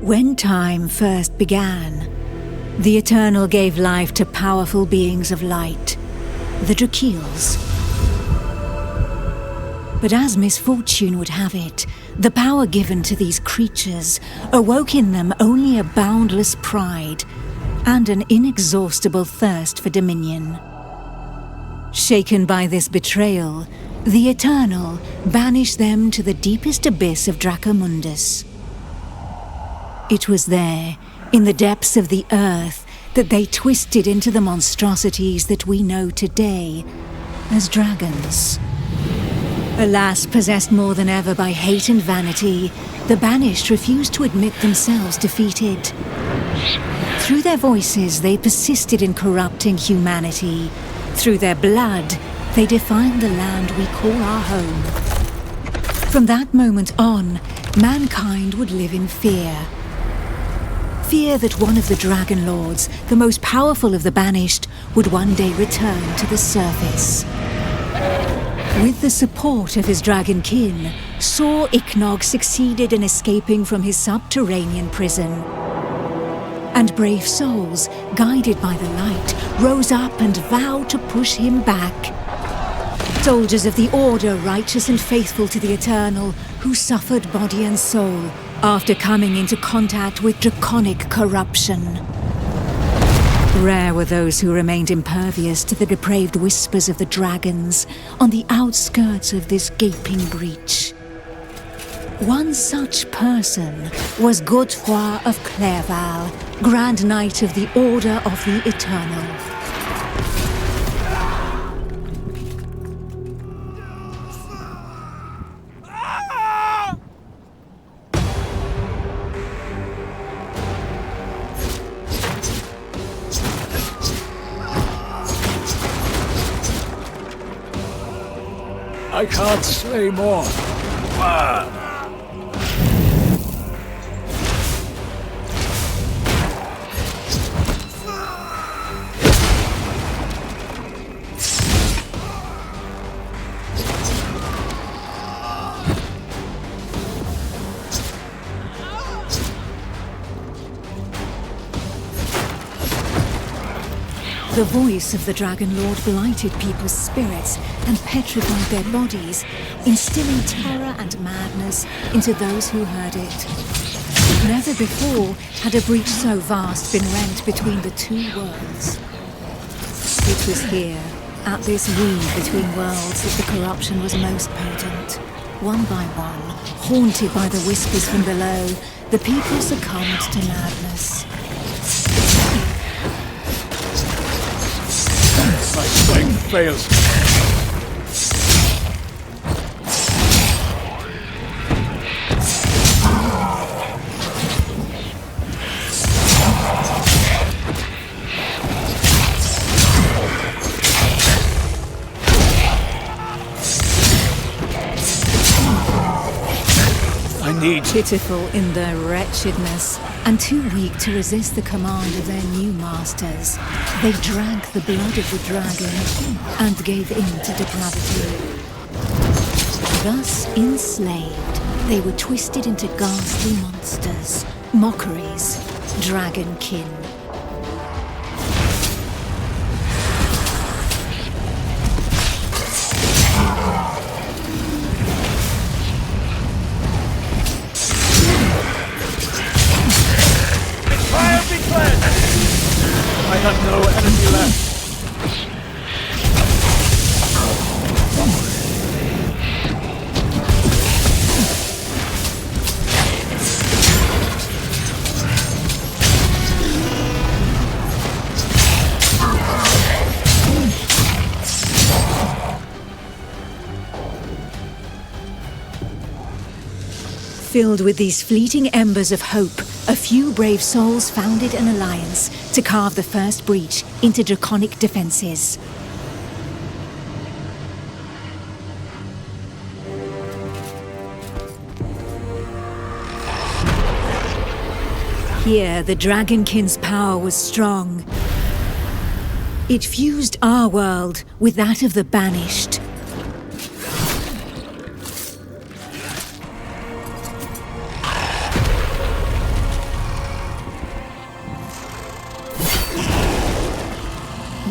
When time first began, the Eternal gave life to powerful beings of light, the Drakeels. But as misfortune would have it, the power given to these creatures awoke in them only a boundless pride and an inexhaustible thirst for dominion. Shaken by this betrayal, the Eternal banished them to the deepest abyss of Dracomundus. It was there, in the depths of the earth, that they twisted into the monstrosities that we know today as dragons. Alas, possessed more than ever by hate and vanity, the Banished refused to admit themselves defeated. Through their voices, they persisted in corrupting humanity. Through their blood, they defined the land we call our home. From that moment on, mankind would live in fear. Fear that one of the Dragon Lords, the most powerful of the Banished, would one day return to the surface. With the support of his Dragonkin, Saw Ichnog succeeded in escaping from his subterranean prison. And brave souls, guided by the light, rose up and vowed to push him back. Soldiers of the Order, righteous and faithful to the Eternal, who suffered body and soul after coming into contact with draconic corruption. Rare were those who remained impervious to the depraved whispers of the dragons on the outskirts of this gaping breach. One such person was Godefroy of Clairval, Grand Knight of the Order of the Eternal. I can't slay more. The voice of the Dragon Lord blighted people's spirits and petrified their bodies, instilling terror and madness into those who heard it. Never before had a breach so vast been rent between the two worlds. It was here, at this weave between worlds, that the corruption was most potent. One by one, haunted by the whispers from below, the people succumbed to madness. My strength fails. Pitiful in their wretchedness, and too weak to resist the command of their new masters, they drank the blood of the dragon and gave in to depravity. Thus enslaved, they were twisted into ghastly monsters, mockeries, Dragonkin. I have no energy left. Filled with these fleeting embers of hope, a few brave souls founded an alliance to carve the first breach into draconic defenses. Here, the Dragonkin's power was strong. It fused our world with that of the Banished.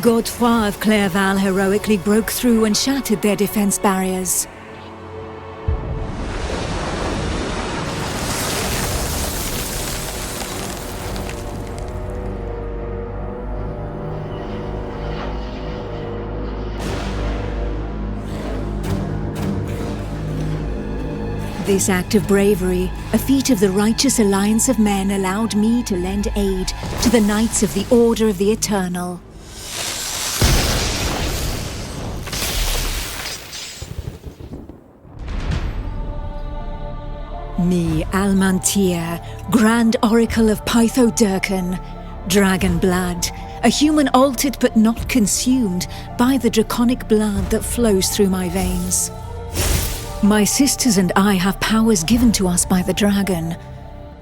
Godefroy of Clairval heroically broke through and shattered their defense barriers. This act of bravery, a feat of the righteous alliance of men, allowed me to lend aid to the Knights of the Order of the Eternal. Me, Almantir, Grand Oracle of Pythodurcan, Dragon Blood, a human altered but not consumed by the draconic blood that flows through my veins. My sisters and I have powers given to us by the dragon,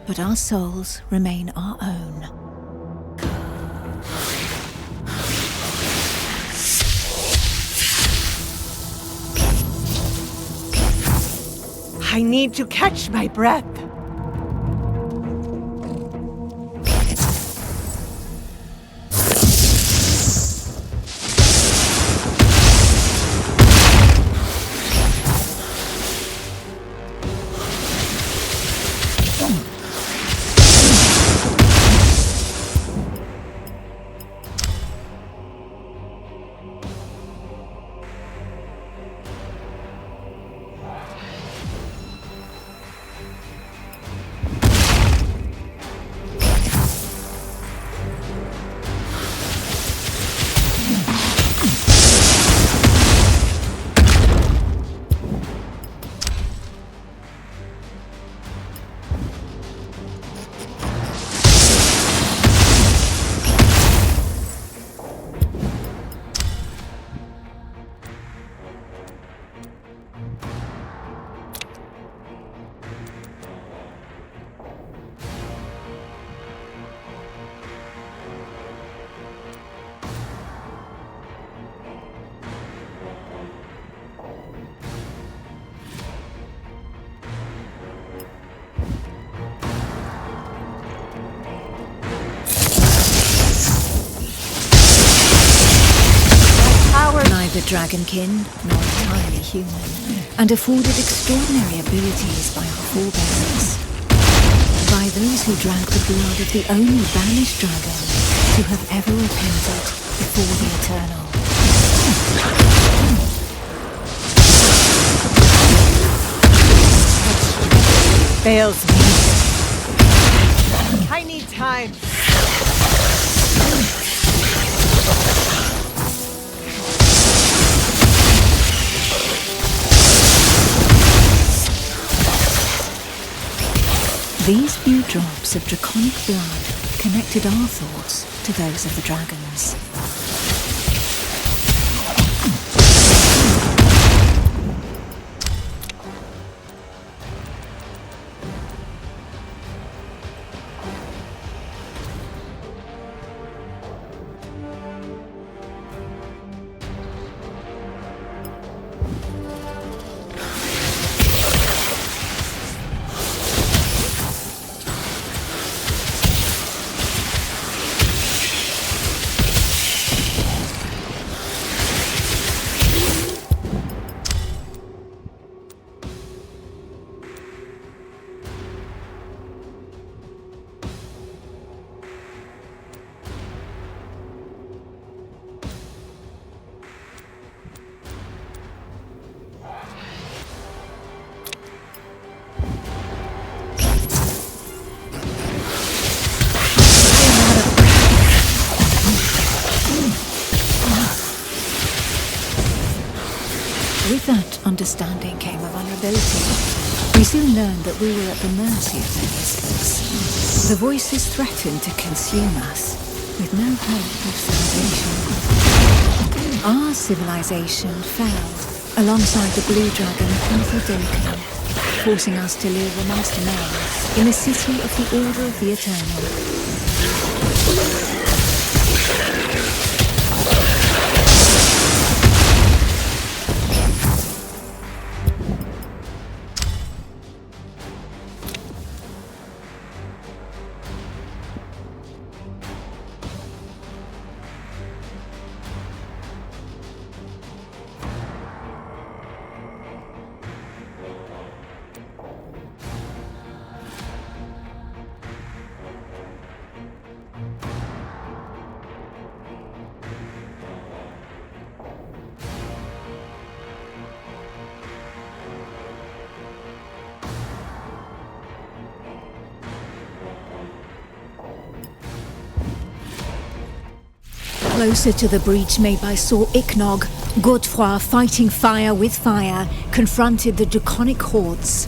but our souls remain our own. I need to catch my breath. Neither Dragonkin nor entirely human, and afforded extraordinary abilities by our forebears. By those who drank the blood of the only banished dragon to have ever repented before the Eternal. Fails me. I need time. These few drops of draconic blood connected our thoughts to those of the dragons. With that understanding came a vulnerability. We soon learned that we were at the mercy of their whispers. The voices threatened to consume us, with no hope of salvation. Our civilization fell alongside the blue dragon Dragonkin, forcing us to live amongst men in the city of the Order of the Eternal. Closer to the breach made by Sir Ichnog, Godefroy, fighting fire with fire, confronted the draconic hordes.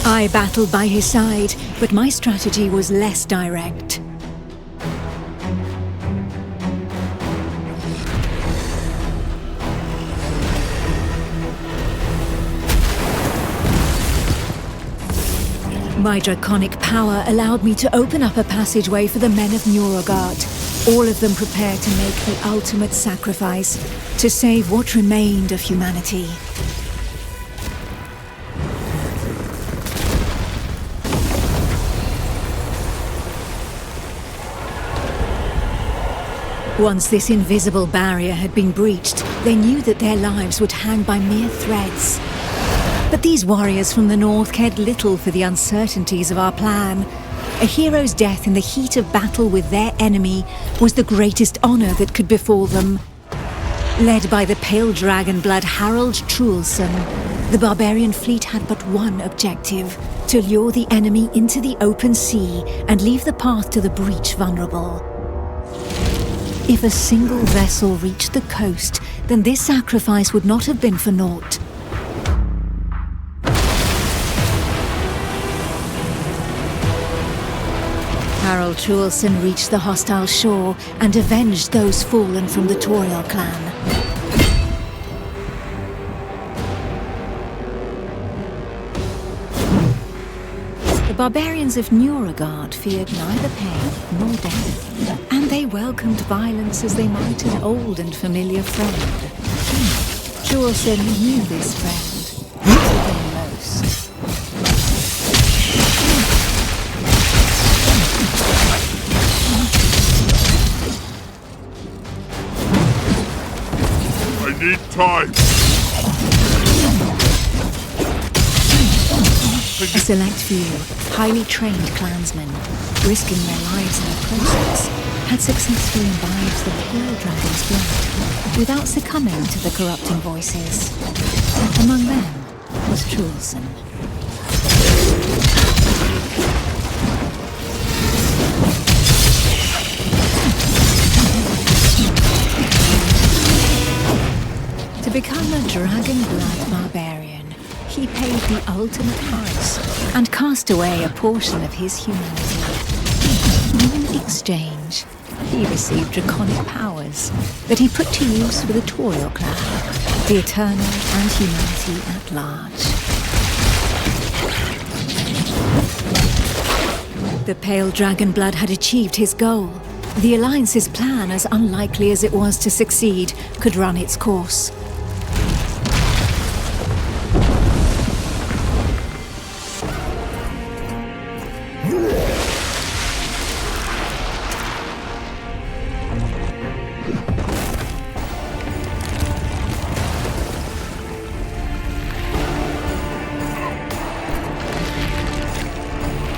I battled by his side, but my strategy was less direct. My draconic power allowed me to open up a passageway for the men of Nurogard, all of them prepared to make the ultimate sacrifice to save what remained of humanity. Once this invisible barrier had been breached, they knew that their lives would hang by mere threads. But these warriors from the north cared little for the uncertainties of our plan. A hero's death in the heat of battle with their enemy was the greatest honor that could befall them. Led by the pale dragon blood Harold Truelson, the barbarian fleet had but one objective: to lure the enemy into the open sea and leave the path to the breach vulnerable. If a single vessel reached the coast, then this sacrifice would not have been for naught. Harold Truelson reached the hostile shore and avenged those fallen from the Toriel clan. The barbarians of Nurogard feared neither pain nor death, and they welcomed violence as they might an old and familiar friend. Truelson knew this friend better than most. I need time! A select few, highly trained clansmen, risking their lives in the process, had successfully imbibed the pale dragon's blood without succumbing to the corrupting voices. Among them was Truelson. To become a dragon blood barbarian, he paid the ultimate price and cast away a portion of his humanity. In exchange, he received draconic powers that he put to use for the Toriel clan, the Eternal, and humanity at large. The pale dragon blood had achieved his goal. The Alliance's plan, as unlikely as it was to succeed, could run its course.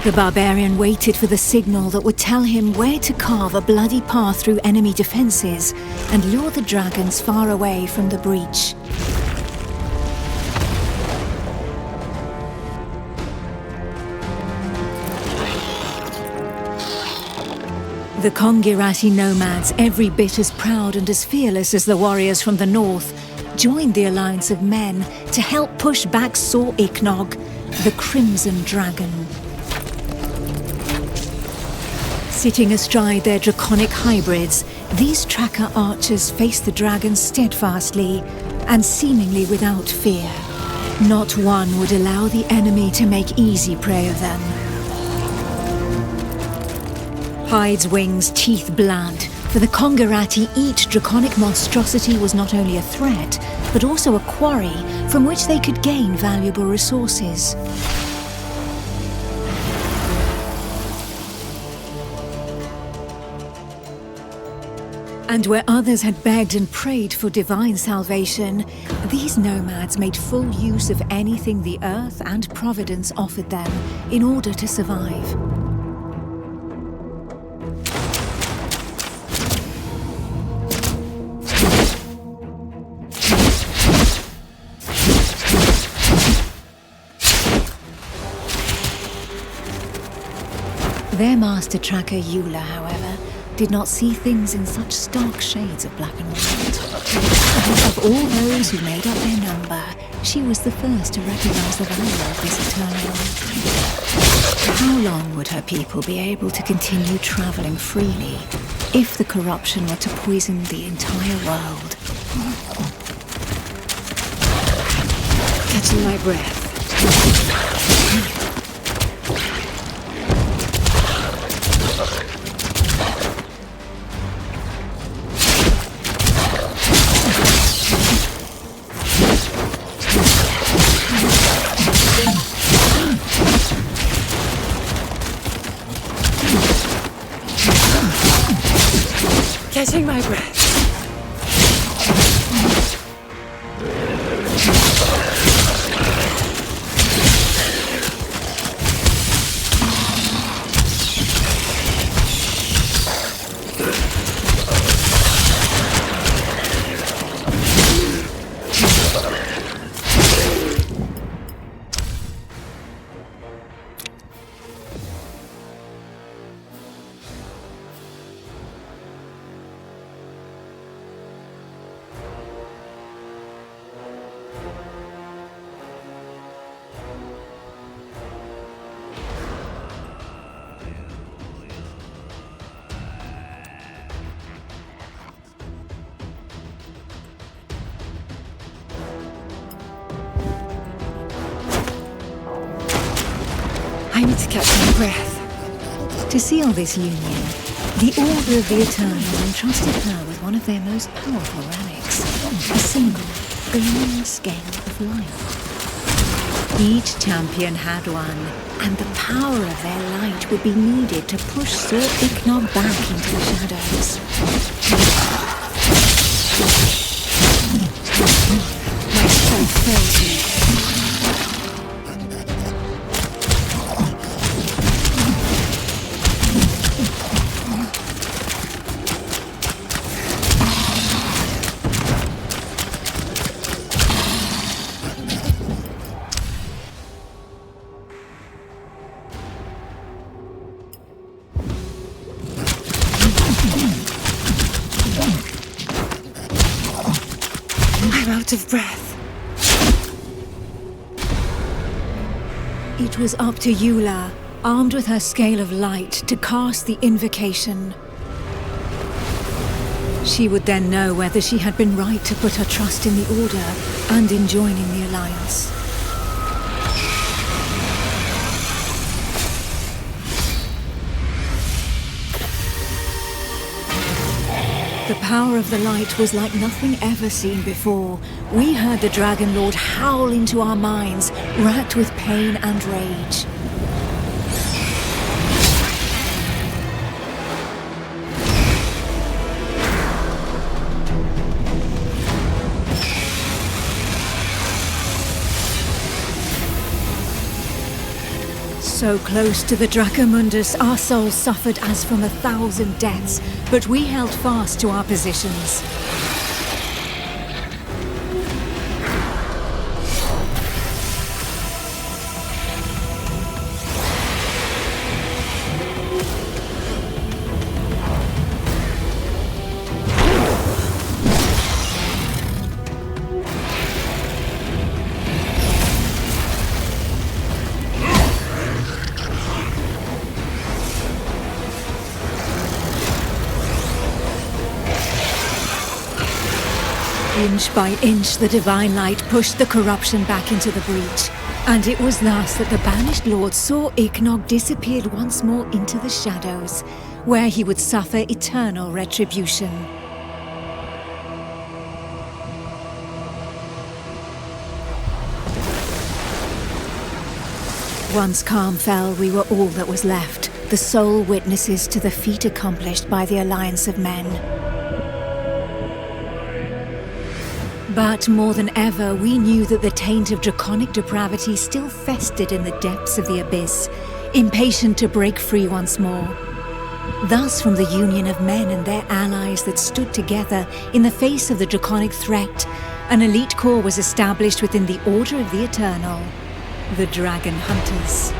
The barbarian waited for the signal that would tell him where to carve a bloody path through enemy defenses and lure the dragons far away from the breach. The Kongirati nomads, every bit as proud and as fearless as the warriors from the north, joined the alliance of men to help push back Sir Ichnog, the Crimson Dragon. Sitting astride their draconic hybrids, these tracker archers faced the dragons steadfastly and seemingly without fear. Not one would allow the enemy to make easy prey of them. Hides, wings, teeth, blood. For the Kongirati, each draconic monstrosity was not only a threat, but also a quarry from which they could gain valuable resources. And where others had begged and prayed for divine salvation, these nomads made full use of anything the earth and providence offered them in order to survive. Their master tracker Eula, however, did not see things in such stark shades of black and white. Of all those who made up their number, she was the first to recognize the value of this eternal light. How long would her people be able to continue traveling freely if the corruption were to poison the entire world? Catching my breath. Catching my breath. I need to catch my breath. To seal this union, the Order of the Eternal entrusted her with one of their most powerful relics, a single, gleaming scale of life. Each champion had one, and the power of their light would be needed to push Sir Ichnog back into the shadows. My strength fails me. Out of breath. It was up to Eula, armed with her scale of light, to cast the invocation. She would then know whether she had been right to put her trust in the Order and in joining the Alliance. The power of the light was like nothing ever seen before. We heard the Dragon Lord howl into our minds, racked with pain and rage. So close to the Dracomundus, our souls suffered as from 1,000 deaths, but we held fast to our positions. Inch by inch, the divine light pushed the corruption back into the breach, and it was thus that the Banished Lord saw Ichnog disappeared once more into the shadows, where he would suffer eternal retribution. Once calm fell, we were all that was left, the sole witnesses to the feat accomplished by the Alliance of Men. But more than ever, we knew that the taint of draconic depravity still festered in the depths of the abyss, impatient to break free once more. Thus, from the union of men and their allies that stood together in the face of the draconic threat, an elite corps was established within the Order of the Eternal, the Dragon Hunters.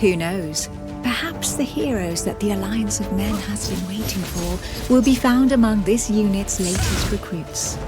Who knows? Perhaps the heroes that the Alliance of Men has been waiting for will be found among this unit's latest recruits.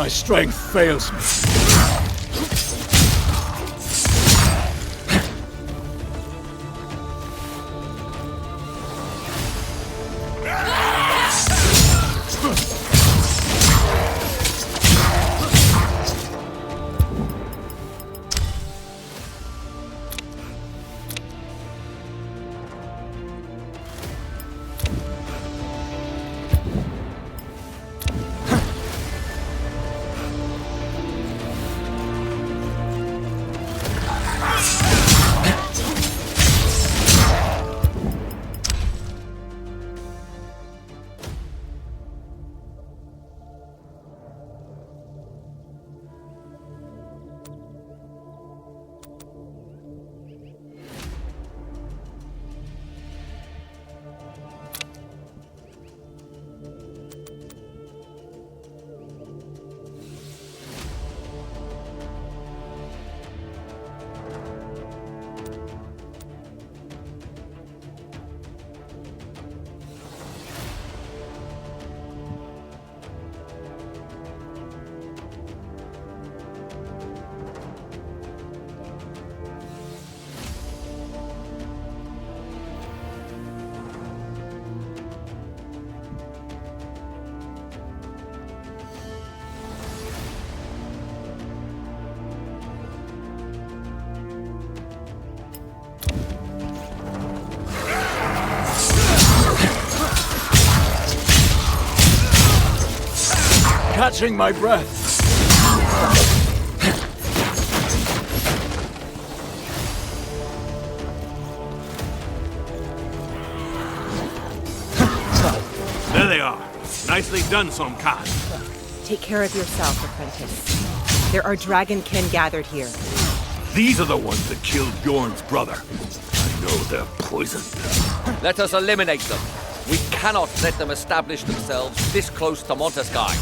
My strength fails me. catching my breath. There they are. Nicely done, Somkan. Take care of yourself, apprentice. There are Dragonkin gathered here. These are the ones that killed Bjorn's brother. I know they're poisoned. Let us eliminate them. We cannot let them establish themselves this close to Montesquieu.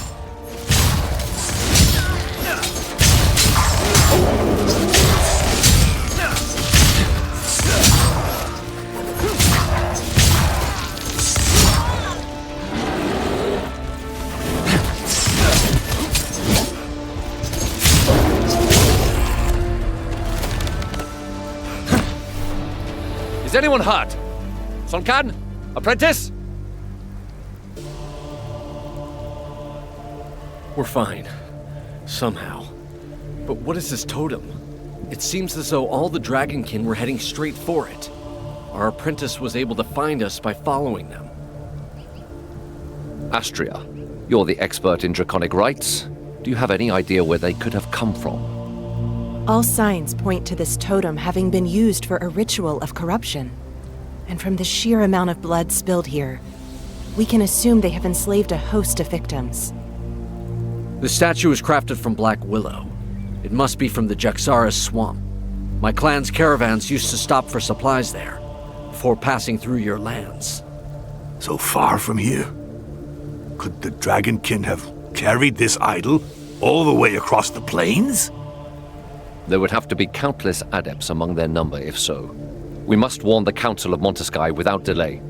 Is anyone hurt? Sonkan? Apprentice? We're fine. Somehow. But what is this totem? It seems as though all the Dragonkin were heading straight for it. Our apprentice was able to find us by following them. Astria, you're the expert in draconic rites. Do you have any idea where they could have come from? All signs point to this totem having been used for a ritual of corruption. And from the sheer amount of blood spilled here, we can assume they have enslaved a host of victims. The statue is crafted from black willow. It must be from the Jaxara's swamp. My clan's caravans used to stop for supplies there, before passing through your lands. So far from here? Could the Dragonkin have carried this idol all the way across the plains? There would have to be countless adepts among their number if so. We must warn the Council of Montesquieu without delay.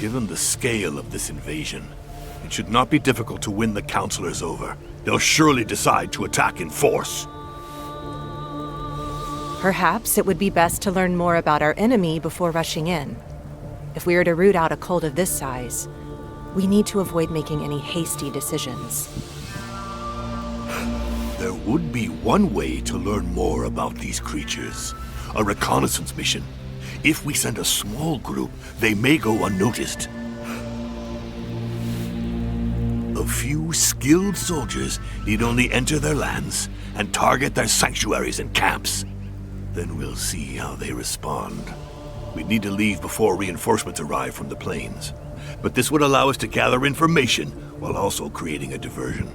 Given the scale of this invasion, it should not be difficult to win the Councilors over. They'll surely decide to attack in force. Perhaps it would be best to learn more about our enemy before rushing in. If we are to root out a cult of this size, we need to avoid making any hasty decisions. There would be one way to learn more about these creatures. A reconnaissance mission. If we send a small group, they may go unnoticed. A few skilled soldiers need only enter their lands and target their sanctuaries and camps. Then we'll see how they respond. We'd need to leave before reinforcements arrive from the plains. But this would allow us to gather information while also creating a diversion.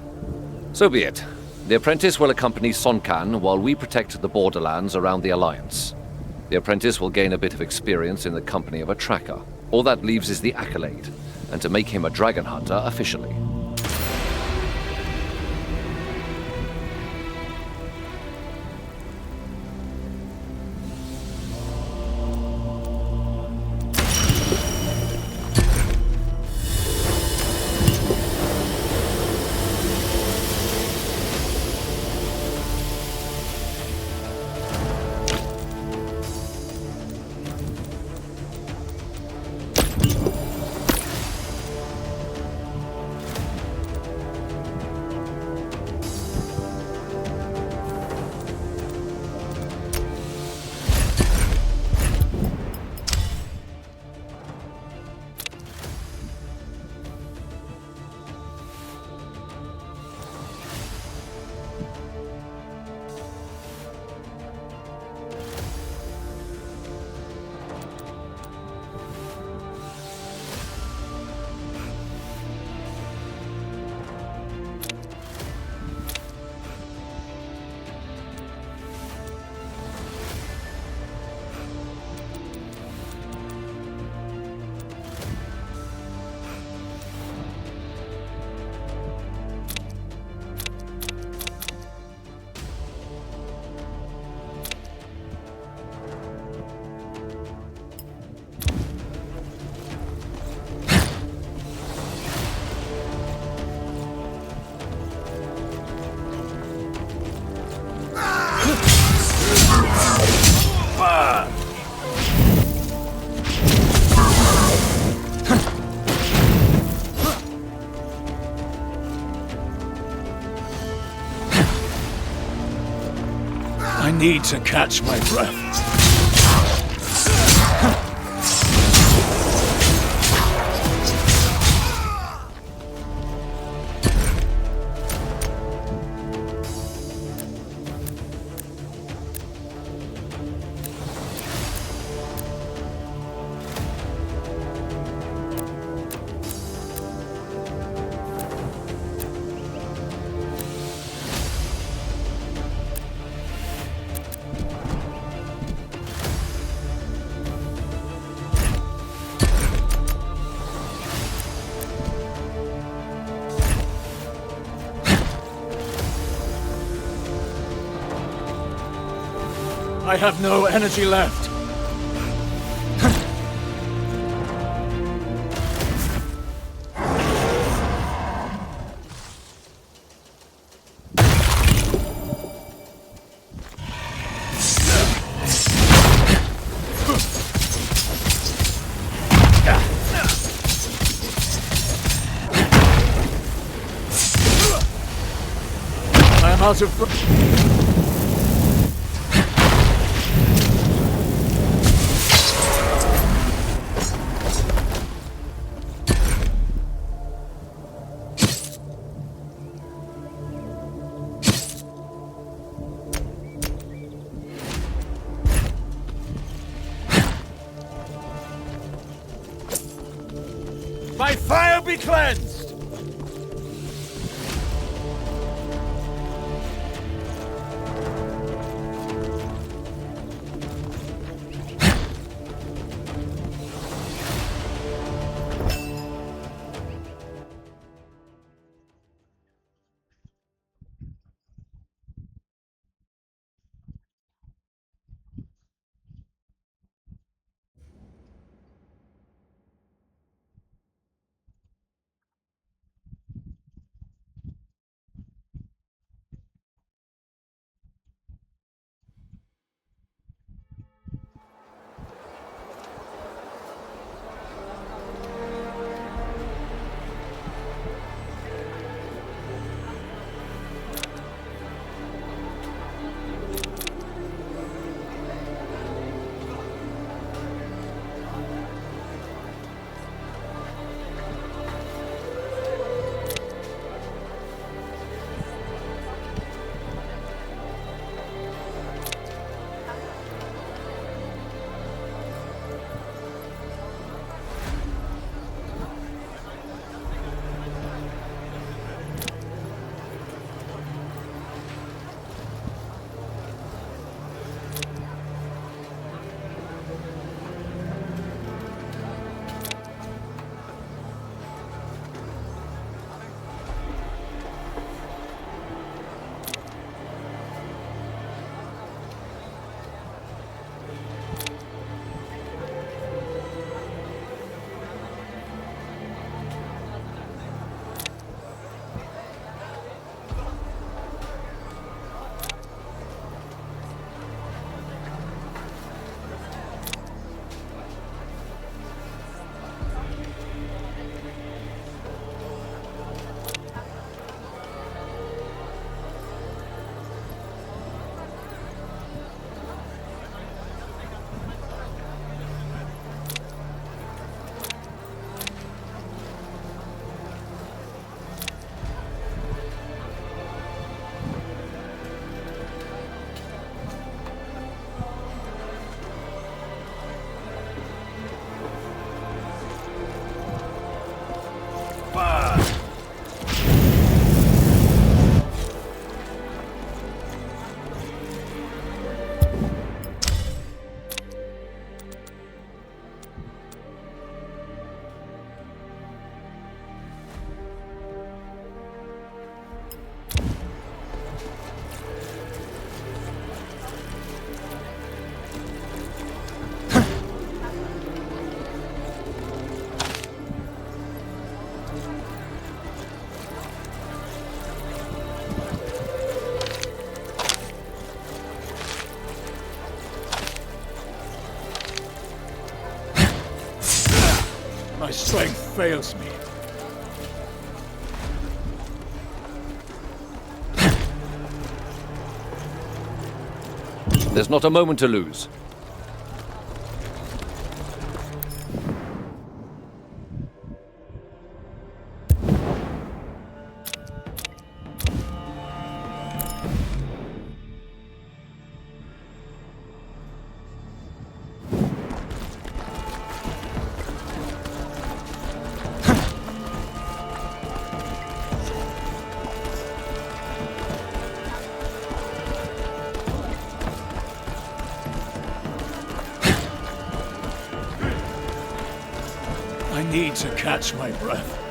So be it. The apprentice will accompany Sonkan while we protect the borderlands around the Alliance. The apprentice will gain a bit of experience in the company of a tracker. All that leaves is the accolade, and to make him a dragon hunter officially. I need to catch my breath. I have no energy left. I am out of... My fire be cleansed! My strength fails me. There's not a moment to lose. I need to catch my breath.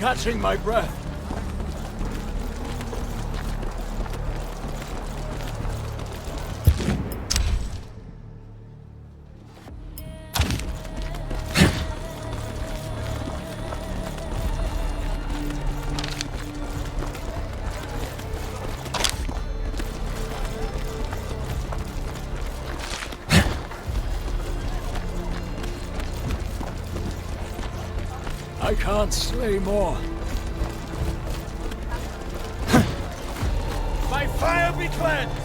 catching my breath. I can't slay more. By fire be cleansed!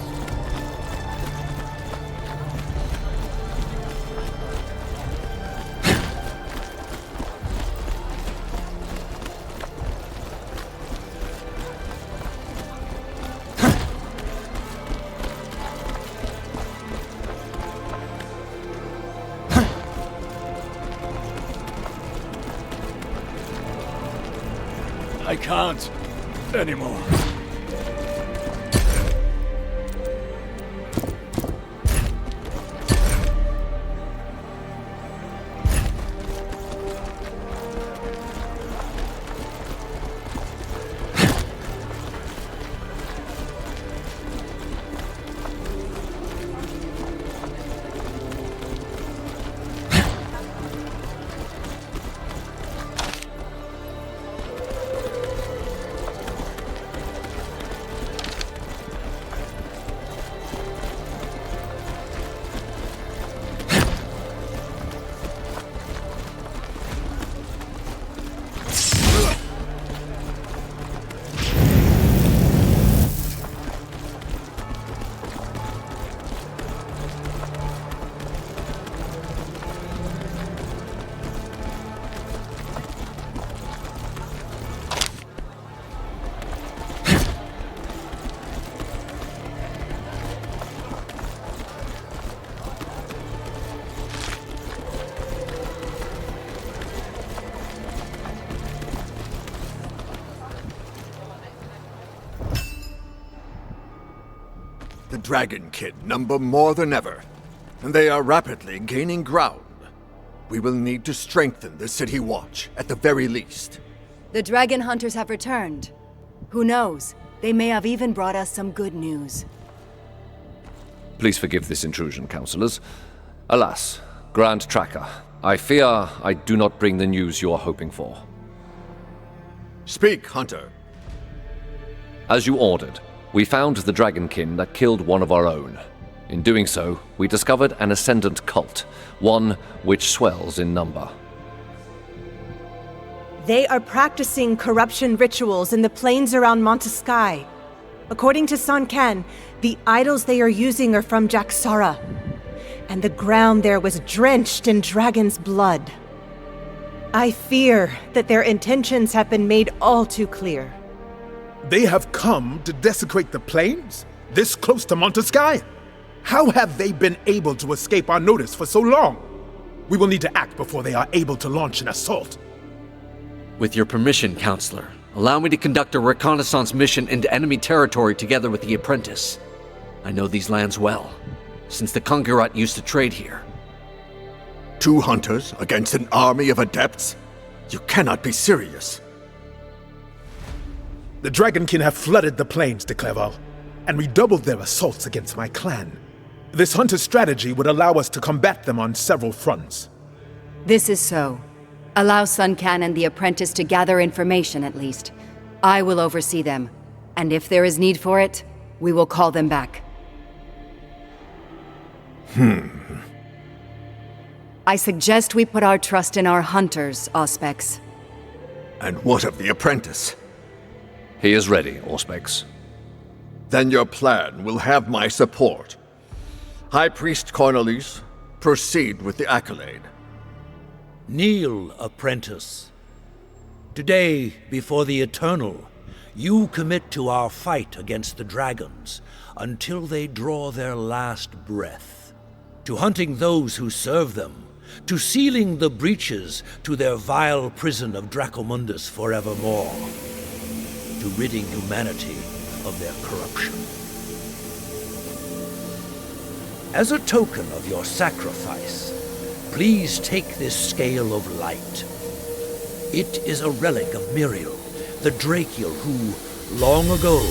I can't anymore. The Dragonkin number more than ever, and they are rapidly gaining ground. We will need to strengthen the city watch, at the very least. The dragon hunters have returned. Who knows? They may have even brought us some good news. Please forgive this intrusion, councillors. Alas, Grand Tracker, I fear I do not bring the news you are hoping for. Speak, Hunter. As you ordered, we found the Dragonkin that killed one of our own. In doing so, we discovered an ascendant cult, one which swells in number. They are practicing corruption rituals in the plains around Montesky. According to San Ken, the idols they are using are from Jaxara, and the ground there was drenched in dragon's blood. I fear that their intentions have been made all too clear. They have come to desecrate the plains? This close to Montesky? How have they been able to escape our notice for so long? We will need to act before they are able to launch an assault. With your permission, Counselor, allow me to conduct a reconnaissance mission into enemy territory together with the apprentice. I know these lands well, since the Conqueror used to trade here. 2 hunters against an army of adepts? You cannot be serious. The Dragonkin have flooded the plains, de Clerval, and redoubled their assaults against my clan. This hunter strategy would allow us to combat them on several fronts. This is so. Allow Sun Can and the apprentice to gather information at least. I will oversee them, and if there is need for it, we will call them back. I suggest we put our trust in our hunters, Auspex. And what of the apprentice? He is ready, Auspex. Then your plan will have my support. High Priest Cornelis, proceed with the accolade. Kneel, apprentice. Today, before the Eternal, you commit to our fight against the dragons until they draw their last breath, to hunting those who serve them, to sealing the breaches to their vile prison of Dracomundus forevermore, to ridding humanity of their corruption. As a token of your sacrifice, please take this scale of light. It is a relic of Miriel, the Drakiel who, long ago,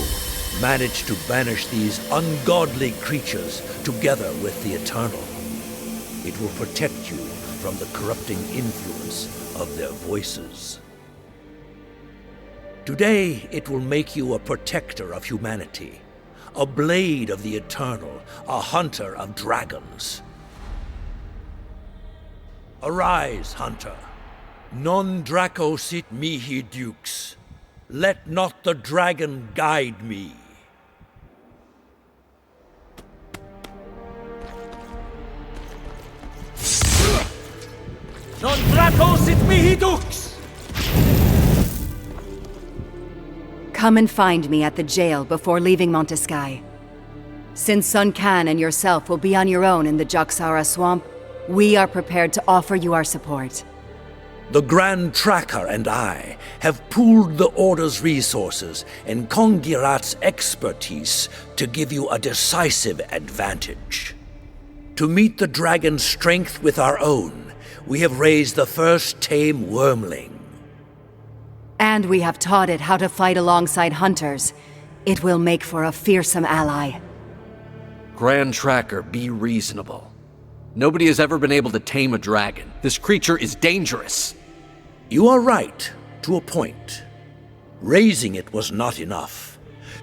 managed to banish these ungodly creatures together with the Eternal. It will protect you from the corrupting influence of their voices. Today, it will make you a protector of humanity, a blade of the Eternal, a hunter of dragons. Arise, hunter. Non Draco sit mihi dukes. Let not the dragon guide me. Non Draco sit mihi dux! Come and find me at the jail before leaving Montesky. Since Sun Can and yourself will be on your own in the Jaxara swamp, we are prepared to offer you our support. The Grand Tracker and I have pooled the Order's resources and Kongirat's expertise to give you a decisive advantage. To meet the dragon's strength with our own, we have raised the first Tame wyrmling. And we have taught it how to fight alongside hunters. It will make for a fearsome ally. Grand Tracker, be reasonable. Nobody has ever been able to tame a dragon. This creature is dangerous. You are right, to a point. Raising it was not enough.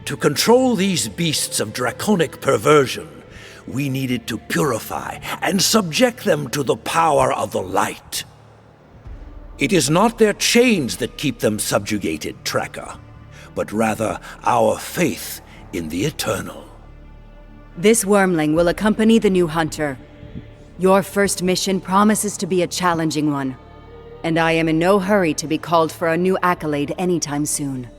To control these beasts of draconic perversion, we needed to purify and subject them to the power of the light. It is not their chains that keep them subjugated, Tracker, but rather our faith in the Eternal. This wyrmling will accompany the new hunter. Your first mission promises to be a challenging one, and I am in no hurry to be called for a new accolade anytime soon.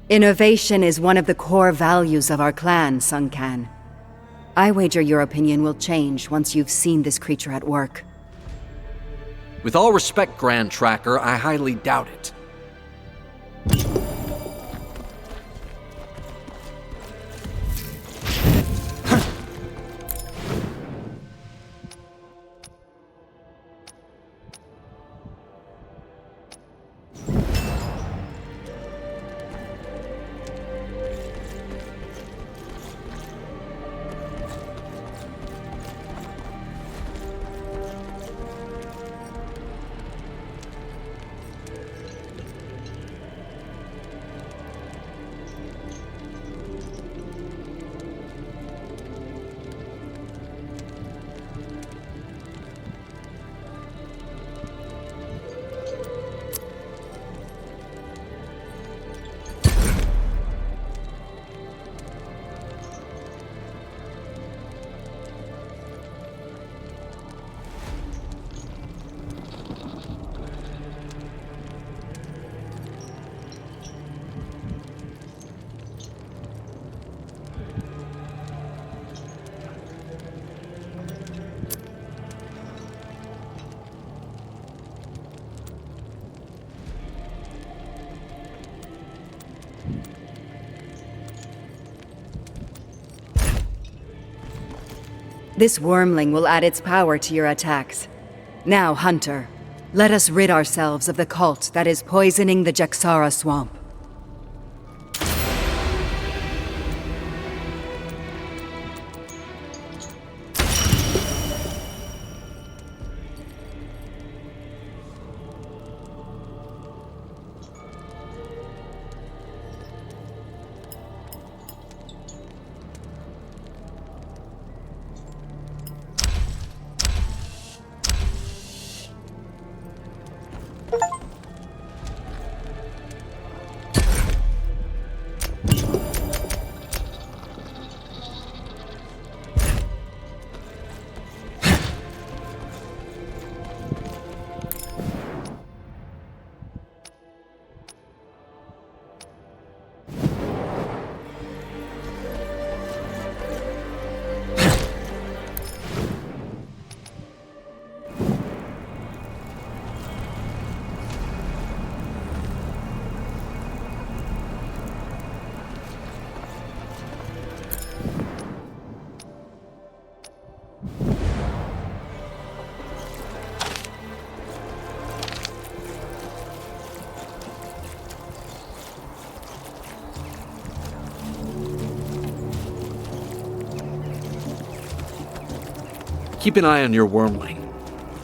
Innovation is one of the core values of our clan, Sun Can. I wager your opinion will change once you've seen this creature at work. With all respect, Grand Tracker, I highly doubt it. This wyrmling will add its power to your attacks. Now, Hunter, let us rid ourselves of the cult that is poisoning the Jaxara swamp. Keep an eye on your wyrmling.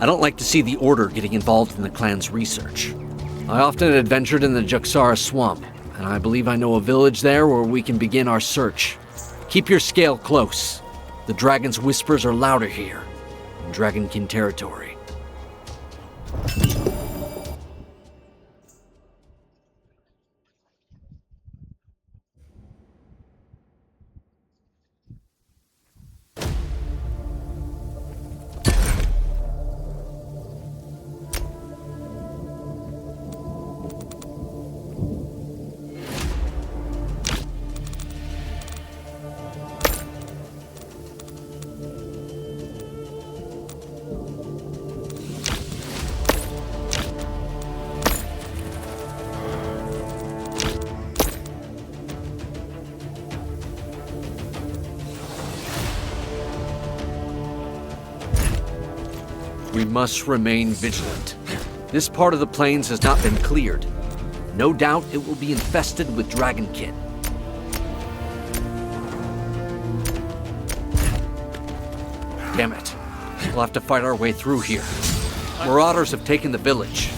I don't like to see the Order getting involved in the clan's research. I often adventured in the Jaxara swamp, and I believe I know a village there where we can begin our search. Keep your scale close. The dragon's whispers are louder here, in Dragonkin territory. We must remain vigilant. This part of the plains has not been cleared. No doubt it will be infested with Dragonkin. Damn it. We'll have to fight our way through here. Marauders have taken the village.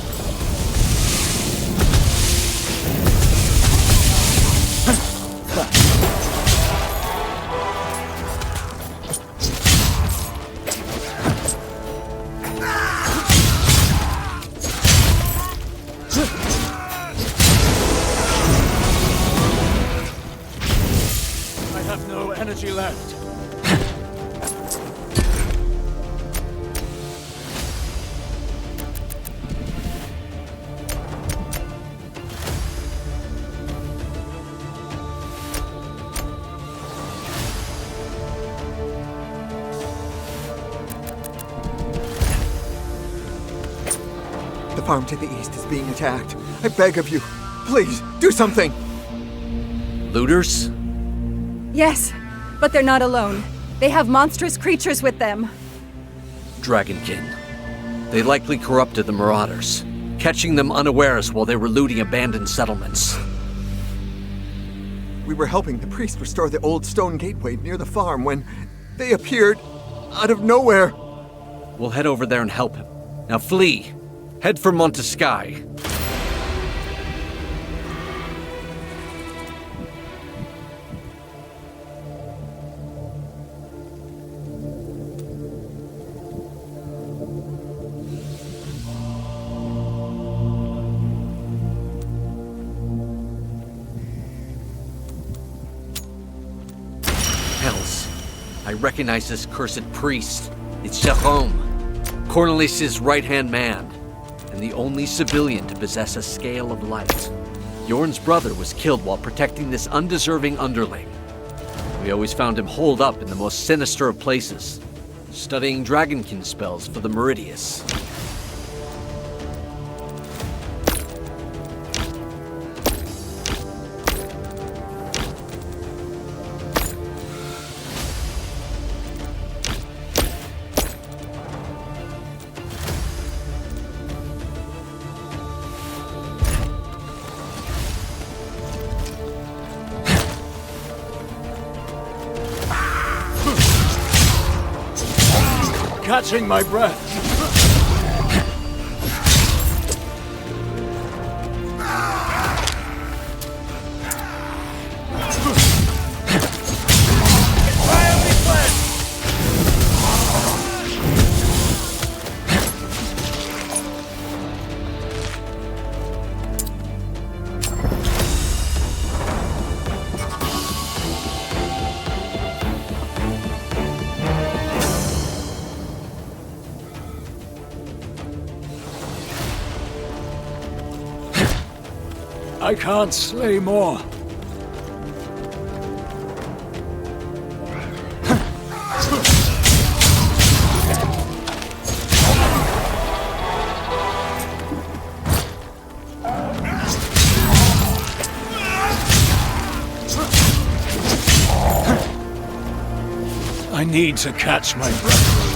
Energy left. The farm to the east is being attacked. I beg of you, please, do something! Looters? Yes, but they're not alone. They have monstrous creatures with them. Dragonkin. They likely corrupted the Marauders, catching them unawares while they were looting abandoned settlements. We were helping the priest restore the old stone gateway near the farm when they appeared out of nowhere. We'll head over there and help him. Now flee. Head for Monteskai. Hells. I recognize this cursed priest. It's Jerome, Cornelis' right-hand man, and the only civilian to possess a scale of light. Yorn's brother was killed while protecting this undeserving underling. We always found him holed up in the most sinister of places, studying Dragonkin spells for the Meridius. Catching my breath. I can't slay more. I need to catch my breath.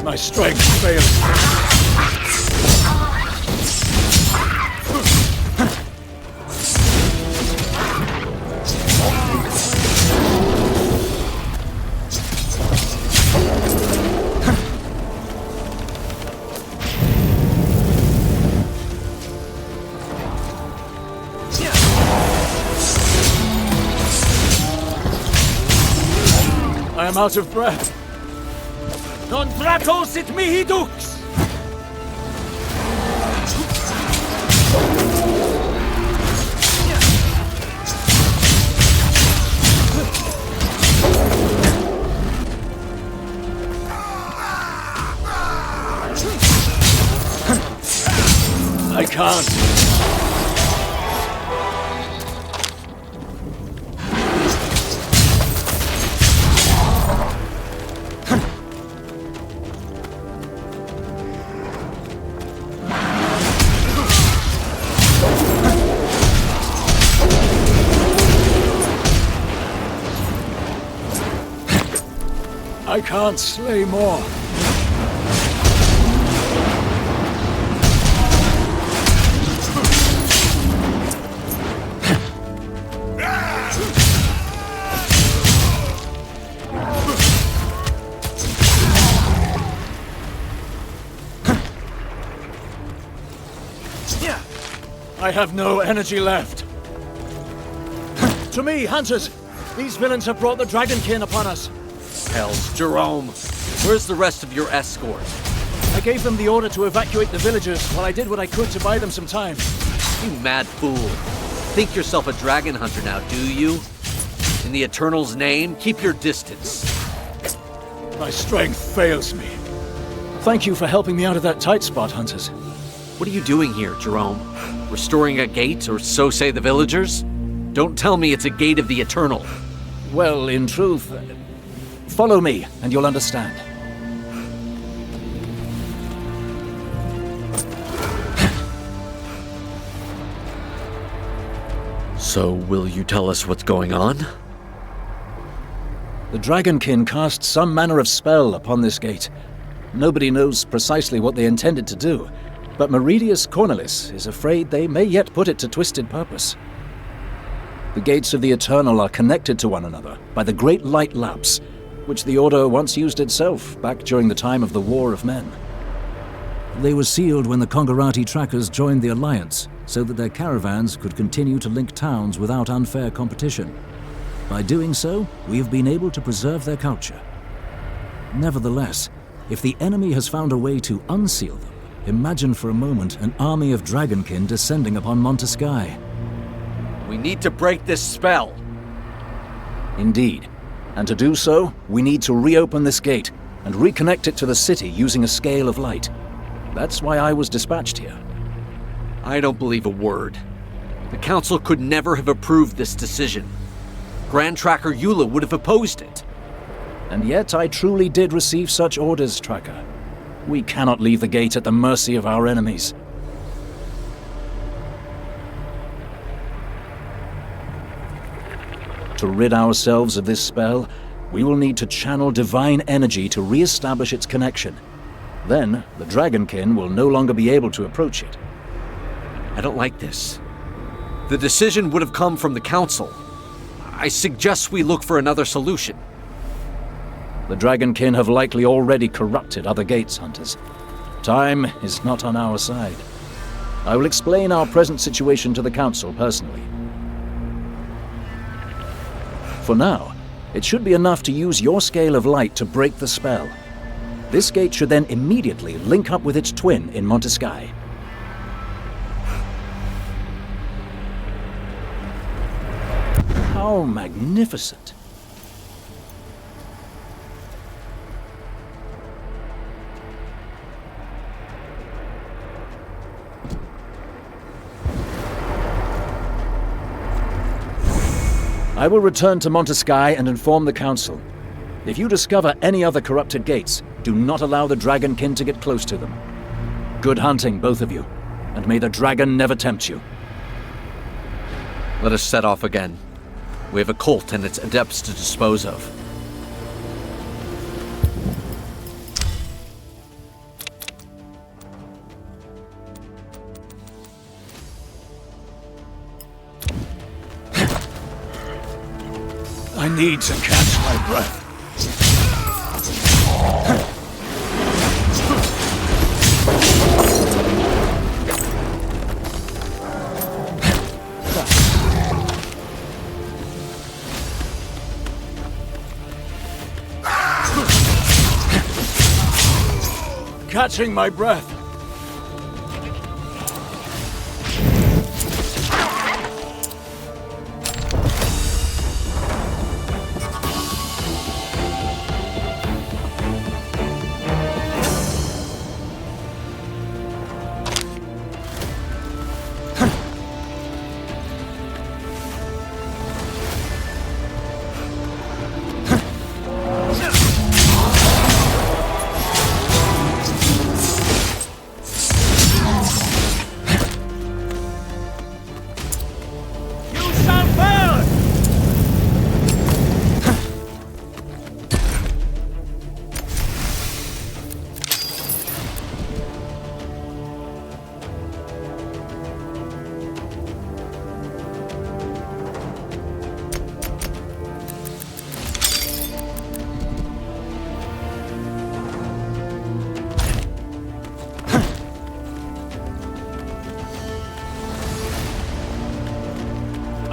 My strength fails. I am out of breath. Non draco sit mihi dux! I can't. I can't slay more. I have no energy left. To me, hunters! These villains have brought the Dragonkin upon us. Hells, Jerome. Where's the rest of your escort? I gave them the order to evacuate the villagers while I did what I could to buy them some time. You mad fool. Think yourself a dragon hunter now, do you? In the Eternal's name, keep your distance. My strength fails me. Thank you for helping me out of that tight spot, hunters. What are you doing here, Jerome? Restoring a gate, or so say the villagers? Don't tell me it's a gate of the Eternal. Well, in truth, follow me and you'll understand. So, will you tell us what's going on? The Dragonkin cast some manner of spell upon this gate. Nobody knows precisely what they intended to do, but Meridius Cornelis is afraid they may yet put it to twisted purpose. The gates of the Eternal are connected to one another by the Great Light Lapse, which the Order once used itself back during the time of the War of Men. They were sealed when the Congorati trackers joined the Alliance, so that their caravans could continue to link towns without unfair competition. By doing so, we have been able to preserve their culture. Nevertheless, if the enemy has found a way to unseal them, imagine for a moment an army of Dragonkin descending upon Montesky. We need to break this spell. Indeed. And to do so, we need to reopen this gate and reconnect it to the city using a scale of light. That's why I was dispatched here. I don't believe a word. The Council could never have approved this decision. Grand Tracker Eula would have opposed it. And yet I truly did receive such orders, Tracker. We cannot leave the gate at the mercy of our enemies. To rid ourselves of this spell, we will need to channel divine energy to re-establish its connection. Then, the Dragonkin will no longer be able to approach it. I don't like this. The decision would have come from the Council. I suggest we look for another solution. The Dragonkin have likely already corrupted other gates, hunters. Time is not on our side. I will explain our present situation to the Council personally. For now, it should be enough to use your scale of light to break the spell. This gate should then immediately link up with its twin in Montesky. How magnificent! I will return to Montesky and inform the Council. If you discover any other corrupted gates, do not allow the Dragonkin to get close to them. Good hunting, both of you, and may the dragon never tempt you. Let us set off again. We have a cult and its adepts to dispose of. need to catch my breath. Catching my breath.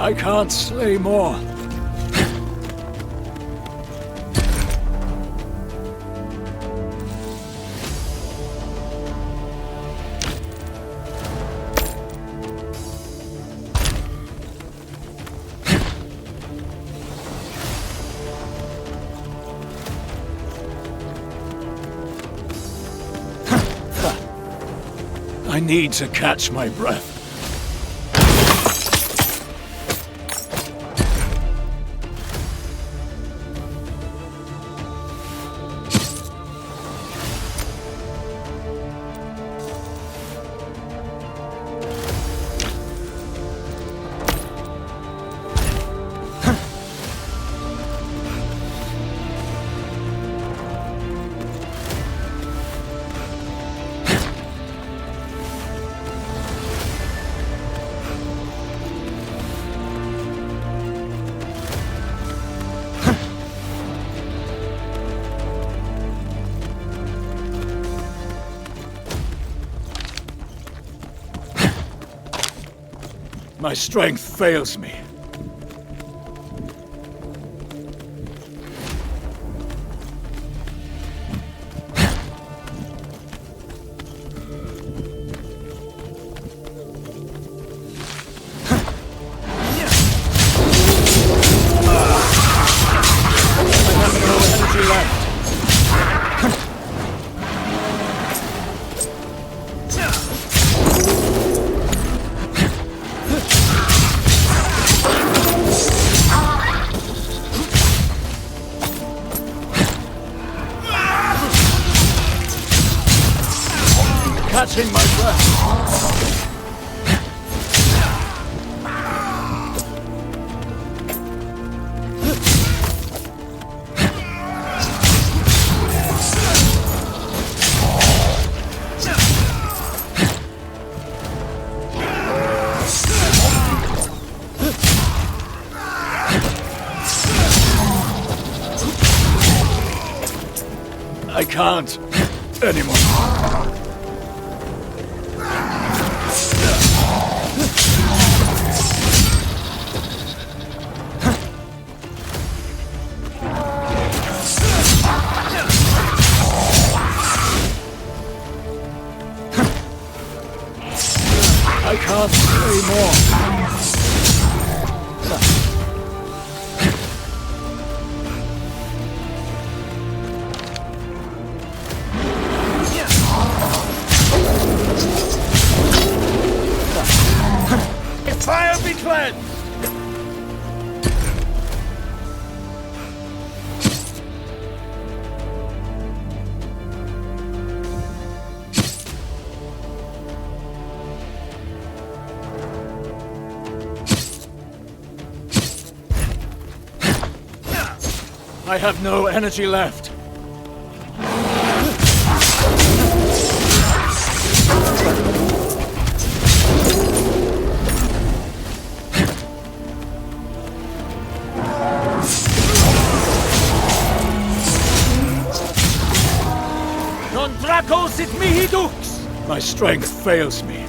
I can't slay more. I need to catch my breath. My strength fails me. Catching my breath. I can't anymore. I can't stay more. Fire be cleansed! I have no energy left. Draco sit mihi dux! My strength fails me.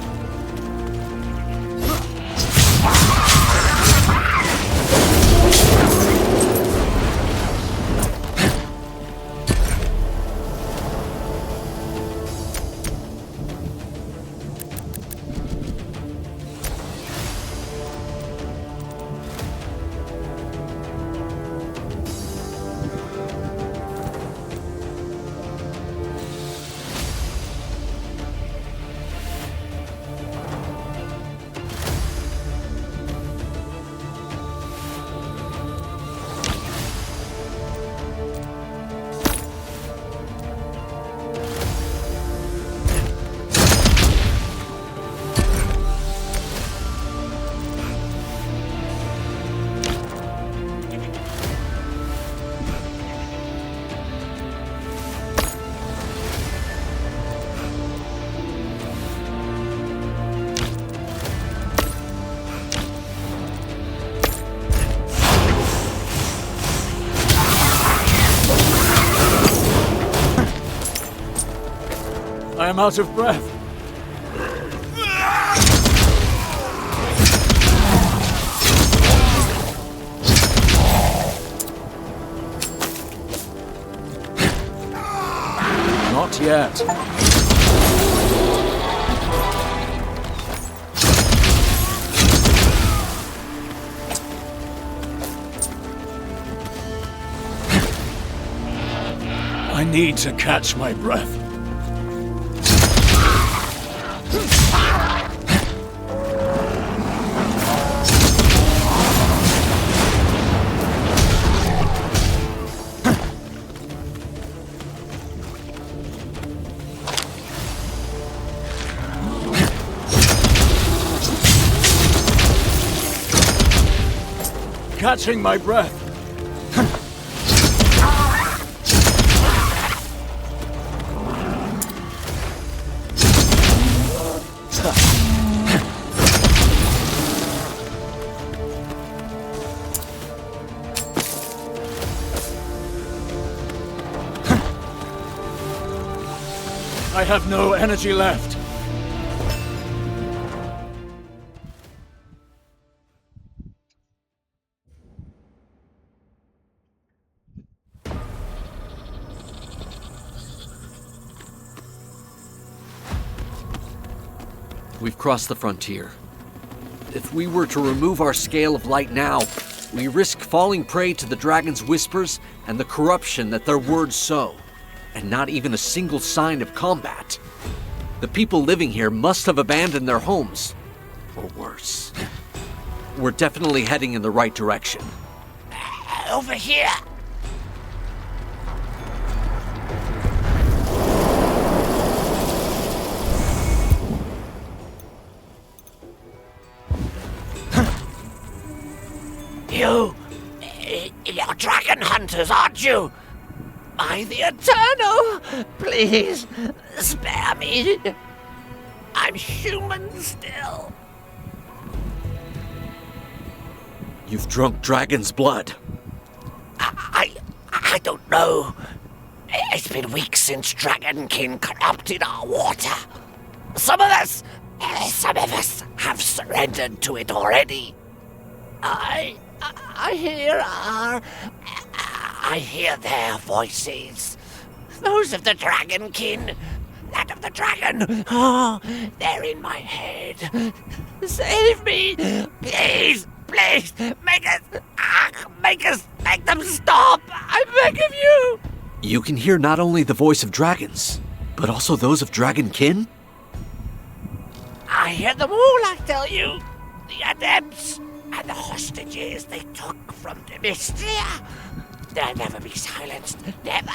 I am out of breath. Not yet. I need to catch my breath. Catching my breath. I have no energy left. We've crossed the frontier. If we were to remove our scale of light now, we risk falling prey to the dragon's whispers and the corruption that their words sow, and not even a single sign of combat. The people living here must have abandoned their homes, or worse. We're definitely heading in the right direction. Over here! You're dragon hunters, aren't you? By the Eternal! Please, spare me. I'm human still. You've drunk dragon's blood. I don't know. It's been weeks since Dragonkin corrupted our water. Some of us have surrendered to it already. I hear their voices. Those of the Dragonkin. That of the dragon. Oh, they're in my head. Save me. Please, make them stop. I beg of you. You can hear not only the voice of dragons, but also those of Dragonkin? I hear them all, I tell you. The adepts and the hostages they took from Demistria. They'll never be silenced, never.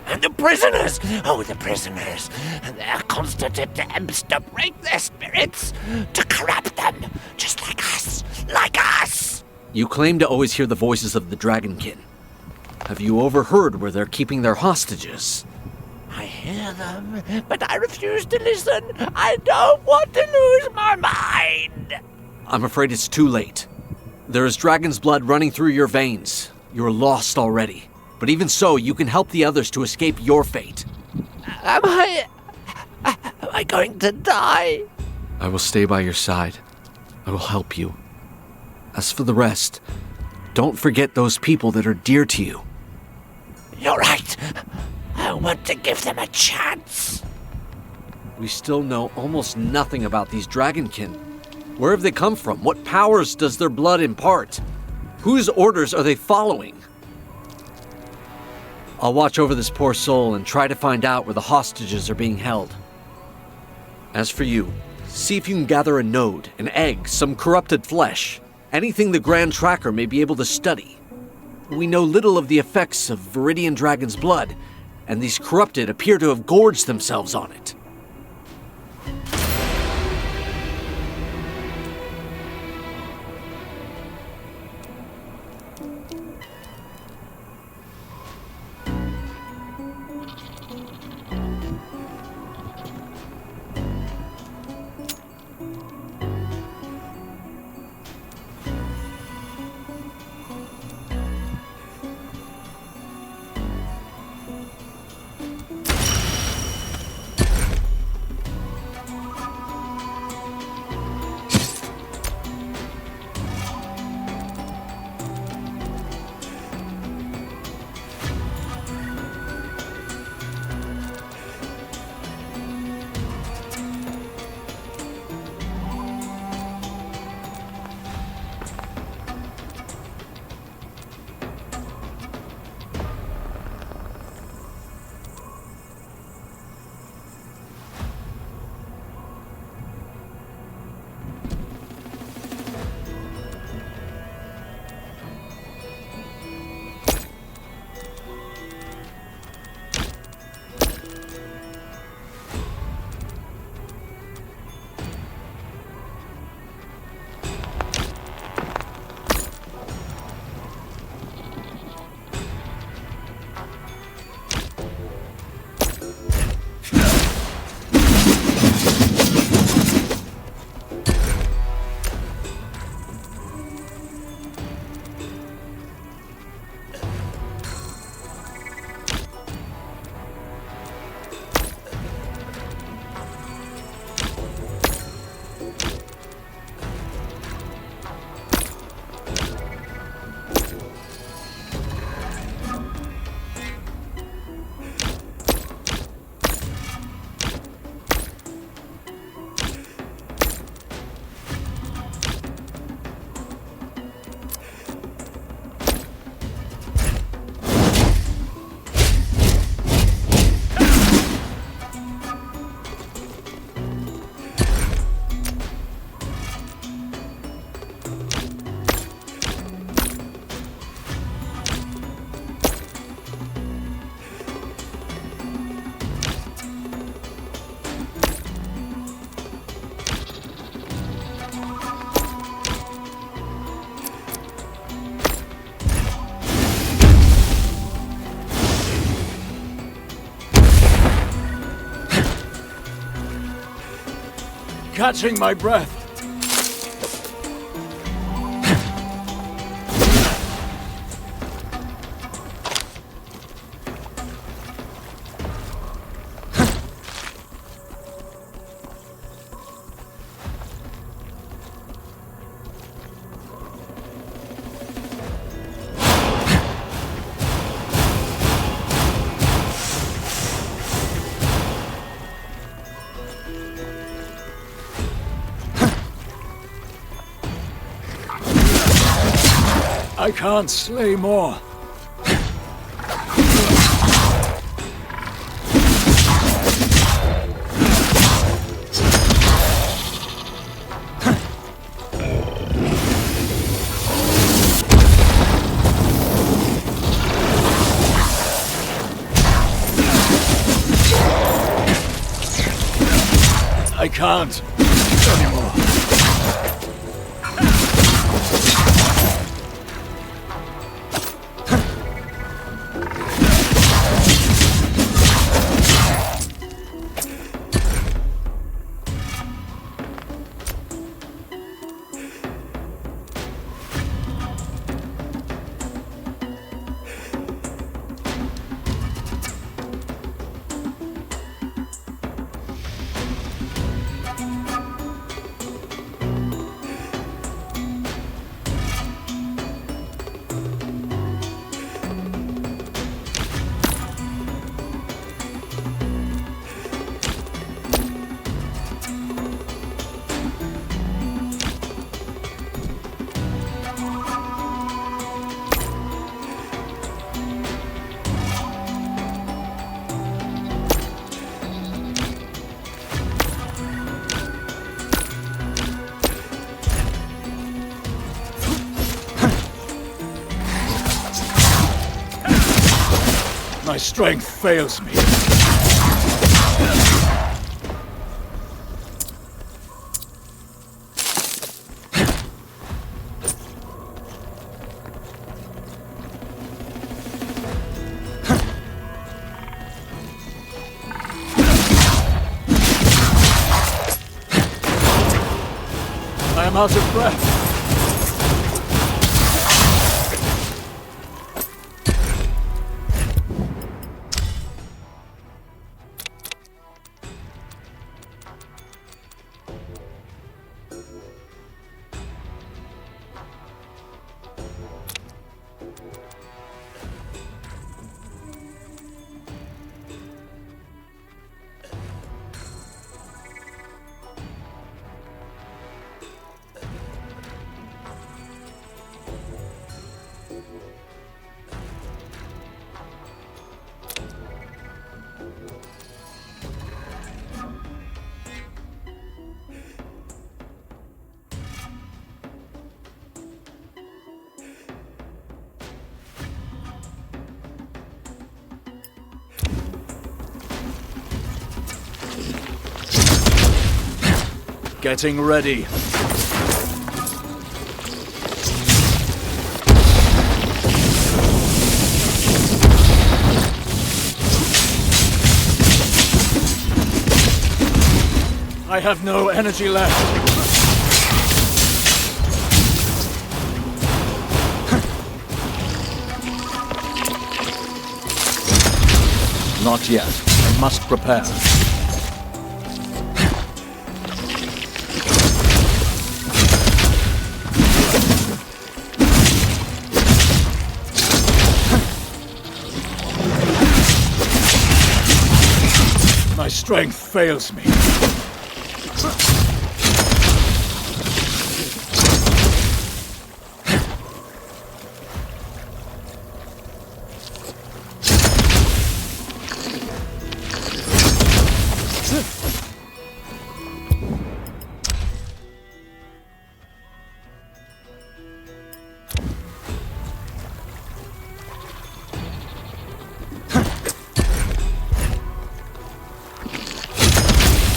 And the prisoners! Oh, the prisoners! They're constant attempts to break their spirits, to corrupt them, just like us, You claim to always hear the voices of the Dragonkin. Have you overheard where they're keeping their hostages? I hear them, but I refuse to listen. I don't want to lose my mind. I'm afraid it's too late. There is dragon's blood running through your veins. You're lost already. But even so, you can help the others to escape your fate. Am I going to die? I will stay by your side. I will help you. As for the rest, don't forget those people that are dear to you. You're right. I want to give them a chance. We still know almost nothing about these Dragonkin. Where have they come from? What powers does their blood impart? Whose orders are they following? I'll watch over this poor soul and try to find out where the hostages are being held. As for you, see if you can gather a node, an egg, some corrupted flesh, anything the Grand Tracker may be able to study. We know little of the effects of Viridian Dragon's blood, and these corrupted appear to have gorged themselves on it. Catching my breath. I can't slay more. I can't anymore. strength fails me. I am out of breath. Getting ready. I have no energy left. Not yet. I must prepare. My strength fails me.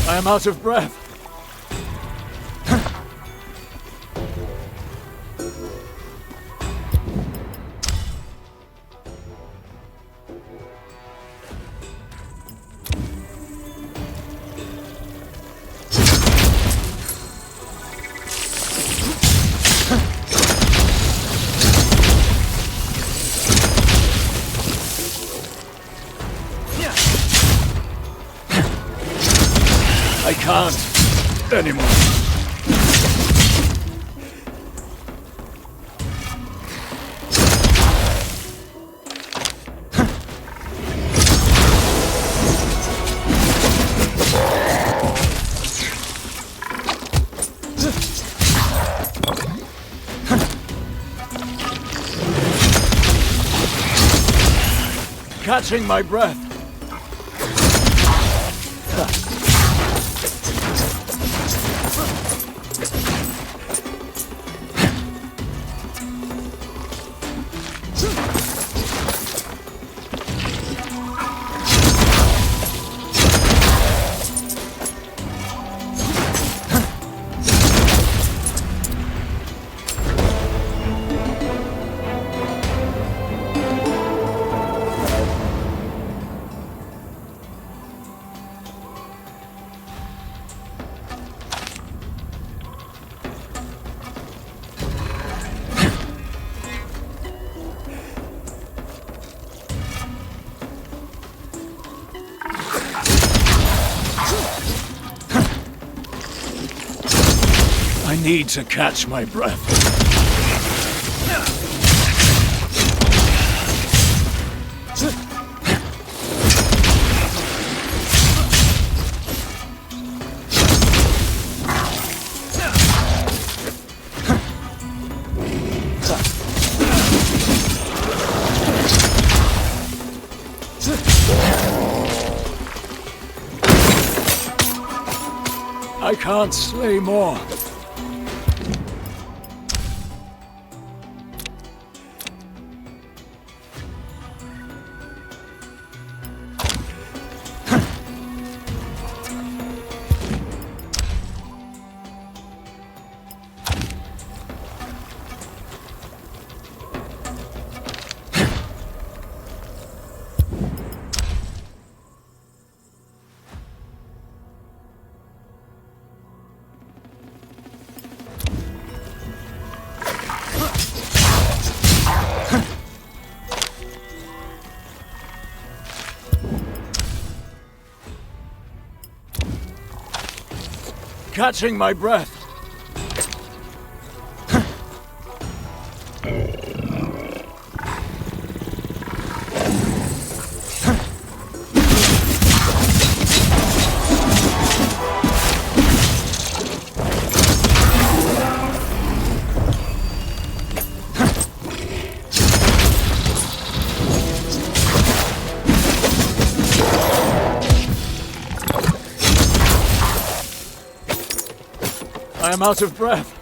I am out of breath. I can't anymore. Catching my breath. I need to catch my breath. I can't slay more. catching my breath. I am out of breath.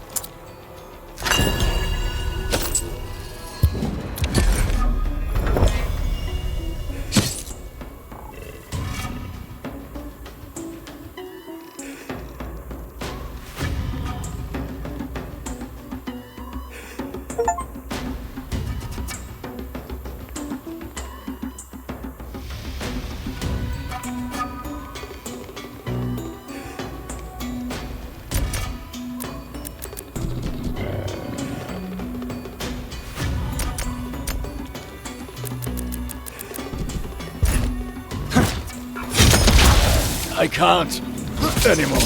I can't anymore.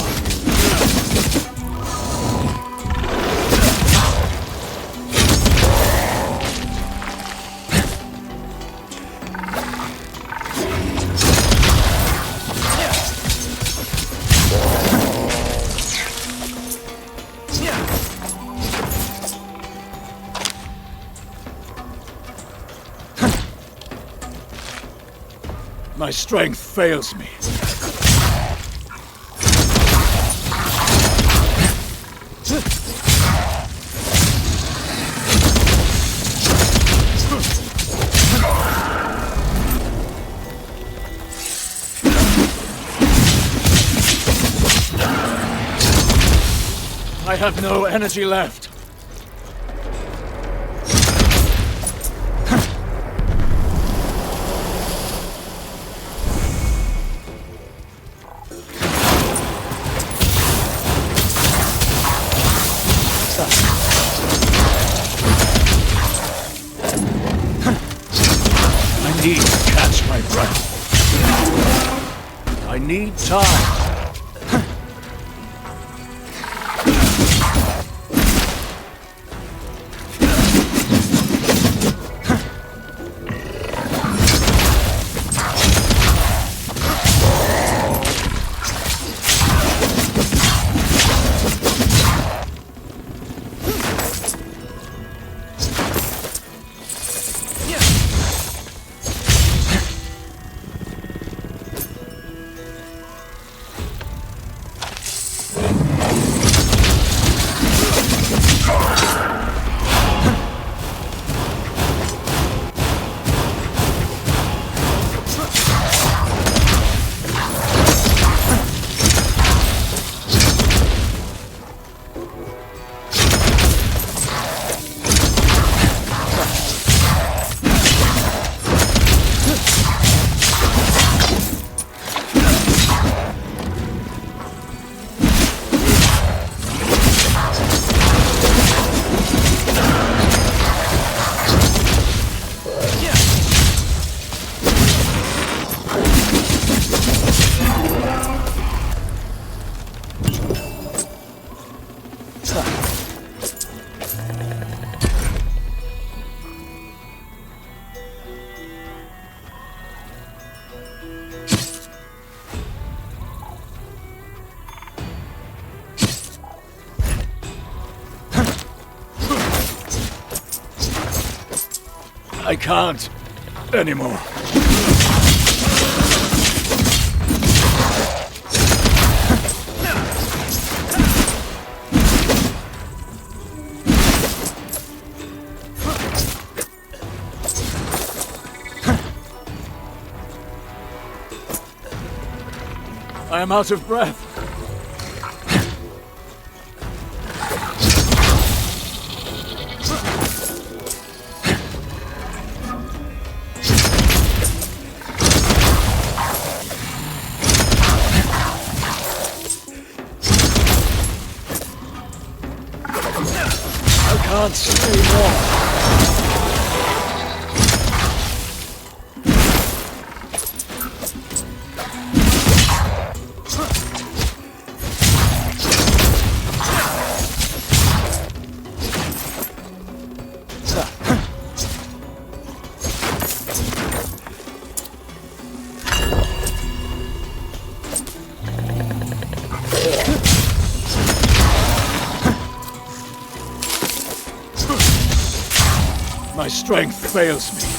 My strength fails me. I have no energy left. I need to catch my breath. I need time. I can't anymore. I am out of breath. I can't stay more. My strength fails me.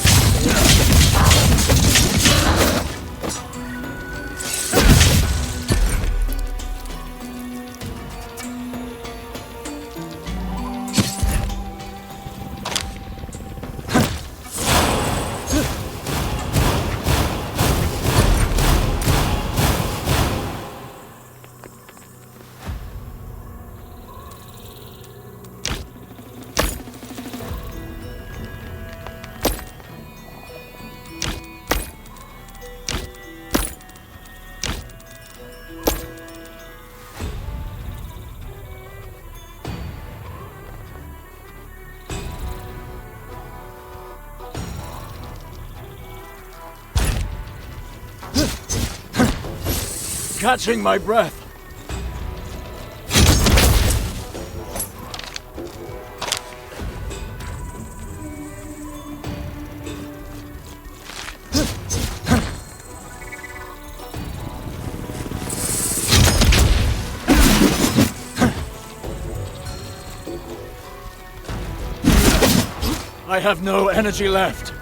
Catching my breath. I have no energy left.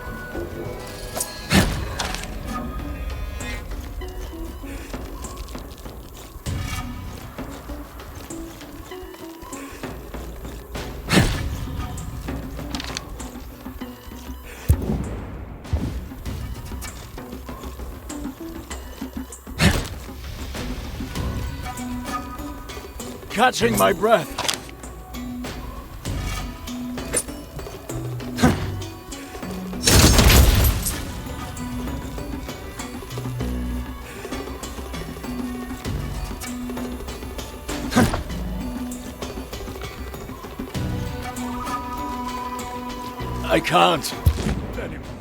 Catching my breath. I can't anymore.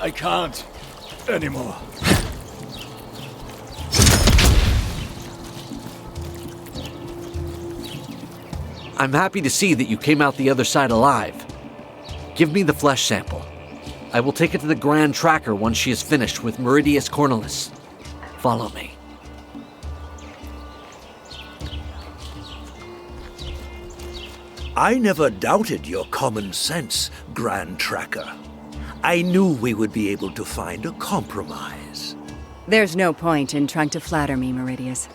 I can't anymore. I'm happy to see that you came out the other side alive. Give me the flesh sample. I will take it to the Grand Tracker once she is finished with Meridius Cornelis. Follow me. I never doubted your common sense, Grand Tracker. I knew we would be able to find a compromise. There's no point in trying to flatter me, Meridius.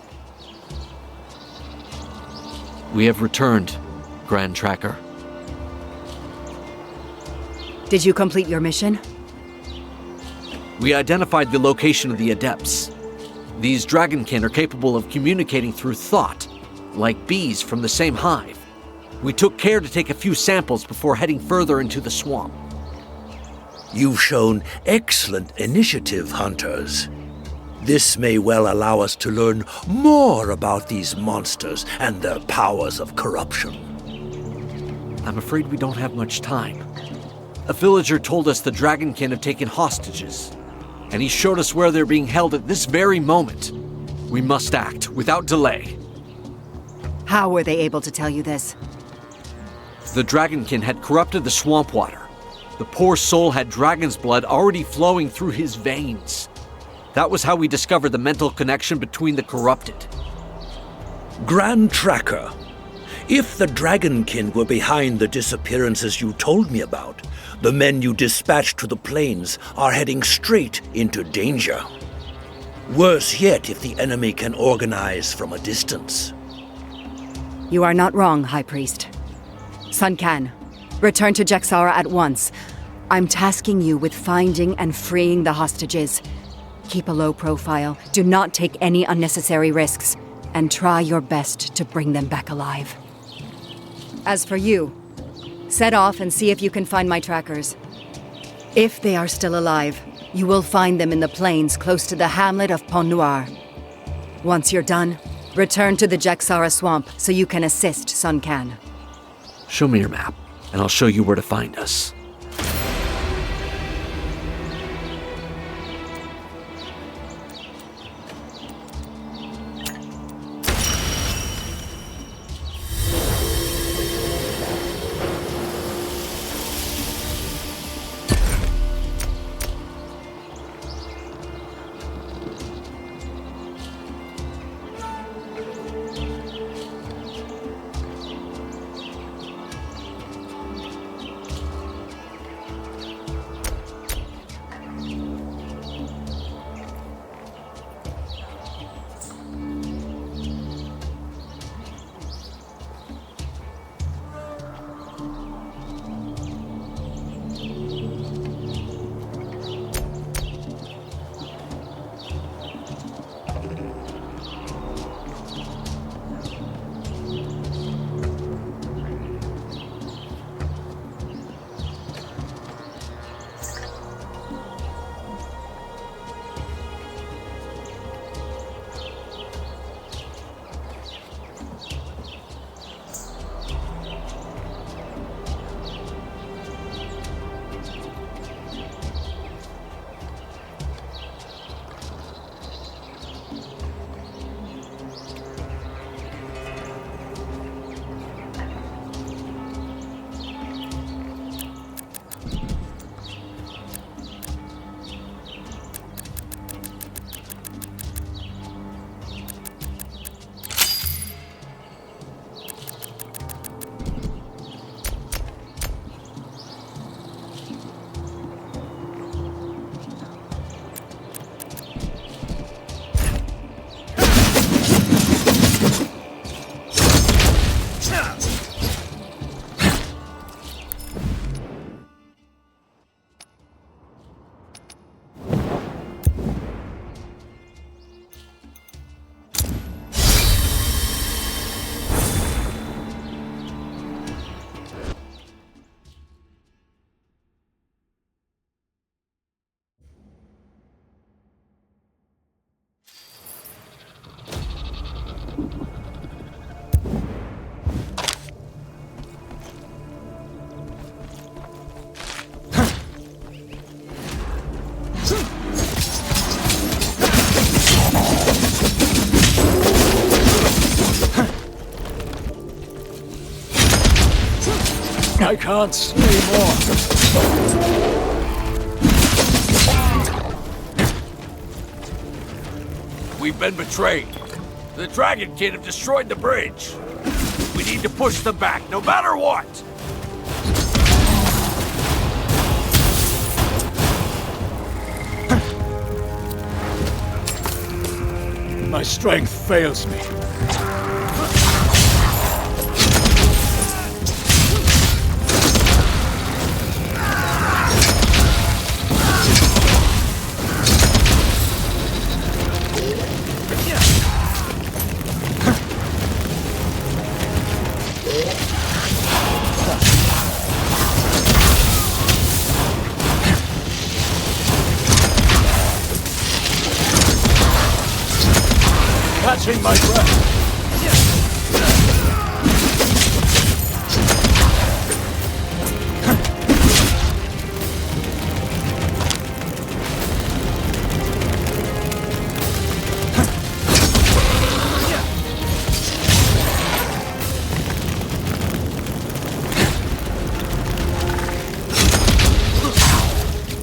We have returned, Grand Tracker. Did you complete your mission? We identified the location of the Adepts. These Dragonkin are capable of communicating through thought, like bees from the same hive. We took care to take a few samples before heading further into the swamp. You've shown excellent initiative, hunters. This may well allow us to learn more about these monsters and their powers of corruption. I'm afraid we don't have much time. A villager told us the Dragonkin have taken hostages, and he showed us where they're being held at this very moment. We must act without delay. How were they able to tell you this? The Dragonkin had corrupted the swamp water. The poor soul had dragon's blood already flowing through his veins. That was how we discovered the mental connection between the corrupted. Grand Tracker, if the Dragonkin were behind the disappearances you told me about, the men you dispatched to the plains are heading straight into danger. Worse yet if the enemy can organize from a distance. You are not wrong, High Priest. Sun Can, return to Jaxara at once. I'm tasking you with finding and freeing the hostages. Keep a low profile, do not take any unnecessary risks, and try your best to bring them back alive. As for you, set off and see if you can find my trackers. If they are still alive, you will find them in the plains close to the hamlet of Pont Noir. Once you're done, return to the Jaxara swamp so you can assist Sun Can. Show me your map, and I'll show you where to find us. I can't stay more. We've been betrayed. The Dragonkin have destroyed the bridge. We need to push them back, no matter what! My strength fails me. Catching my breath.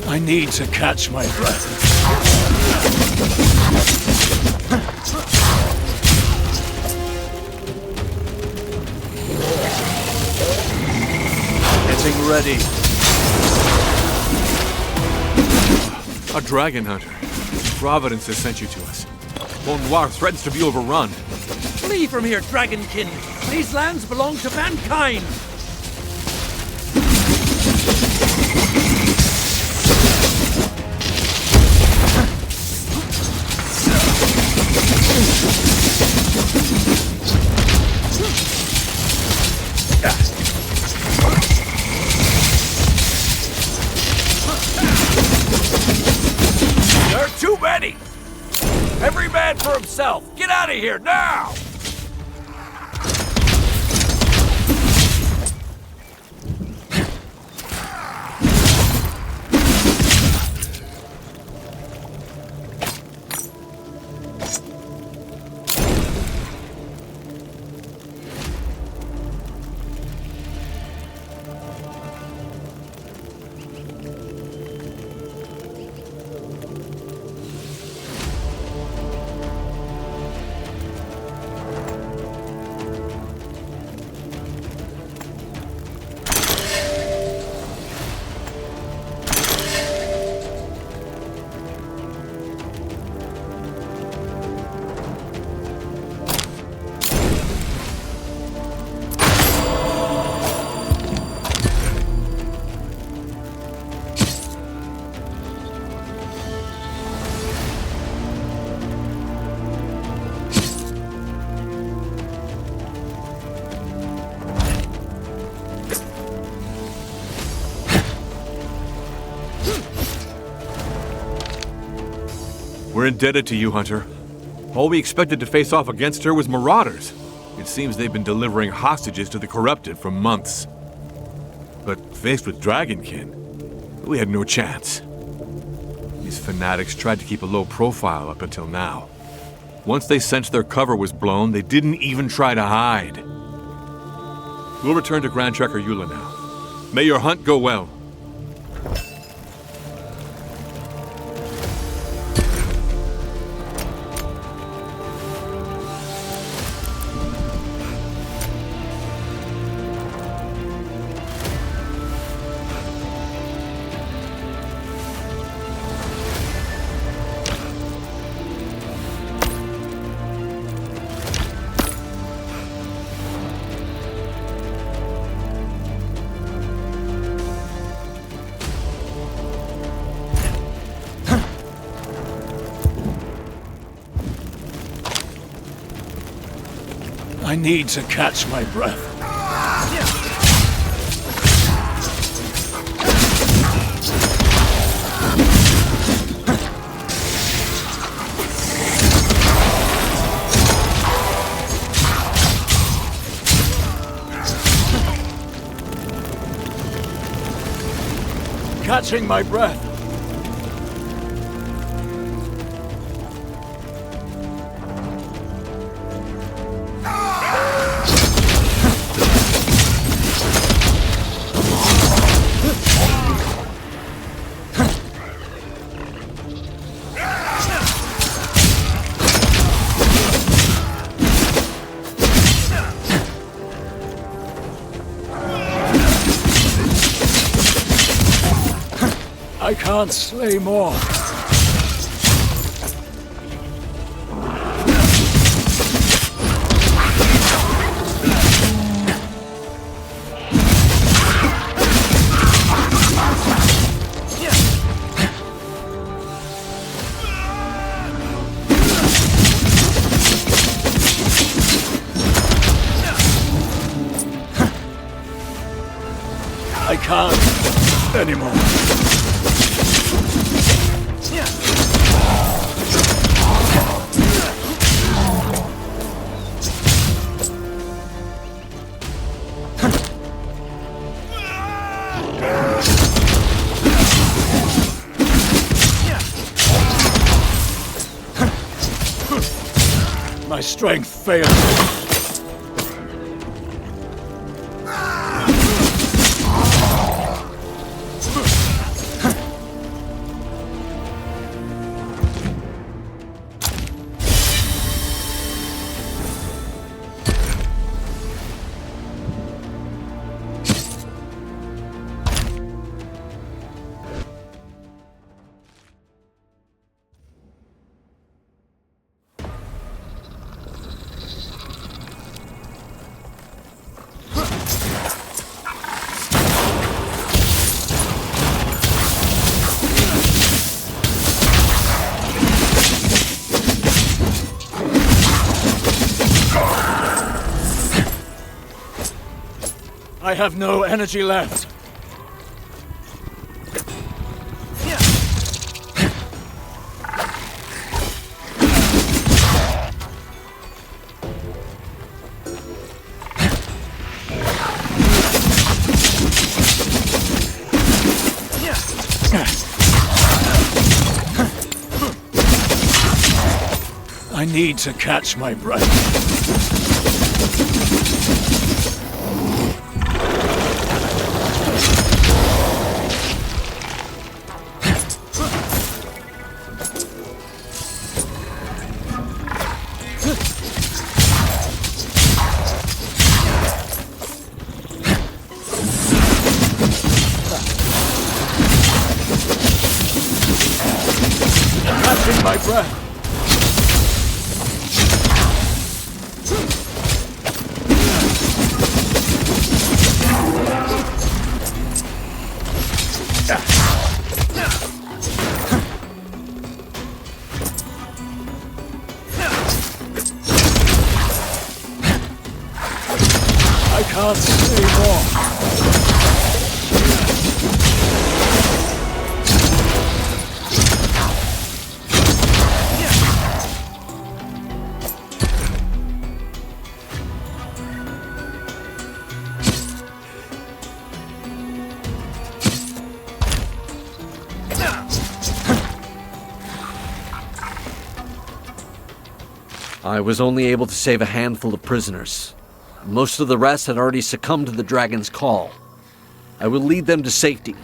I need to catch my breath. Getting ready. A dragon hunter. Providence has sent you to us. Mont Noir threatens to be overrun. Flee from here, Dragonkin! These lands belong to mankind! There are too many! Every man for himself! Get out of here, now! We're indebted to you, Hunter. All we expected to face off against her was marauders. It seems they've been delivering hostages to the corrupted for months. But faced with Dragonkin, we had no chance. These fanatics tried to keep a low profile up until now. Once they sensed their cover was blown, they didn't even try to hide. We'll return to Grand Trekker Eula now. May your hunt go well. I need to catch my breath. Catching my breath. I can't slay more. I can't anymore. My strength fails. I have no energy left. I need to catch my breath. Catching my breath. I can't say more. I was only able to save a handful of prisoners. Most of the rest had already succumbed to the dragon's call. I will lead them to safety.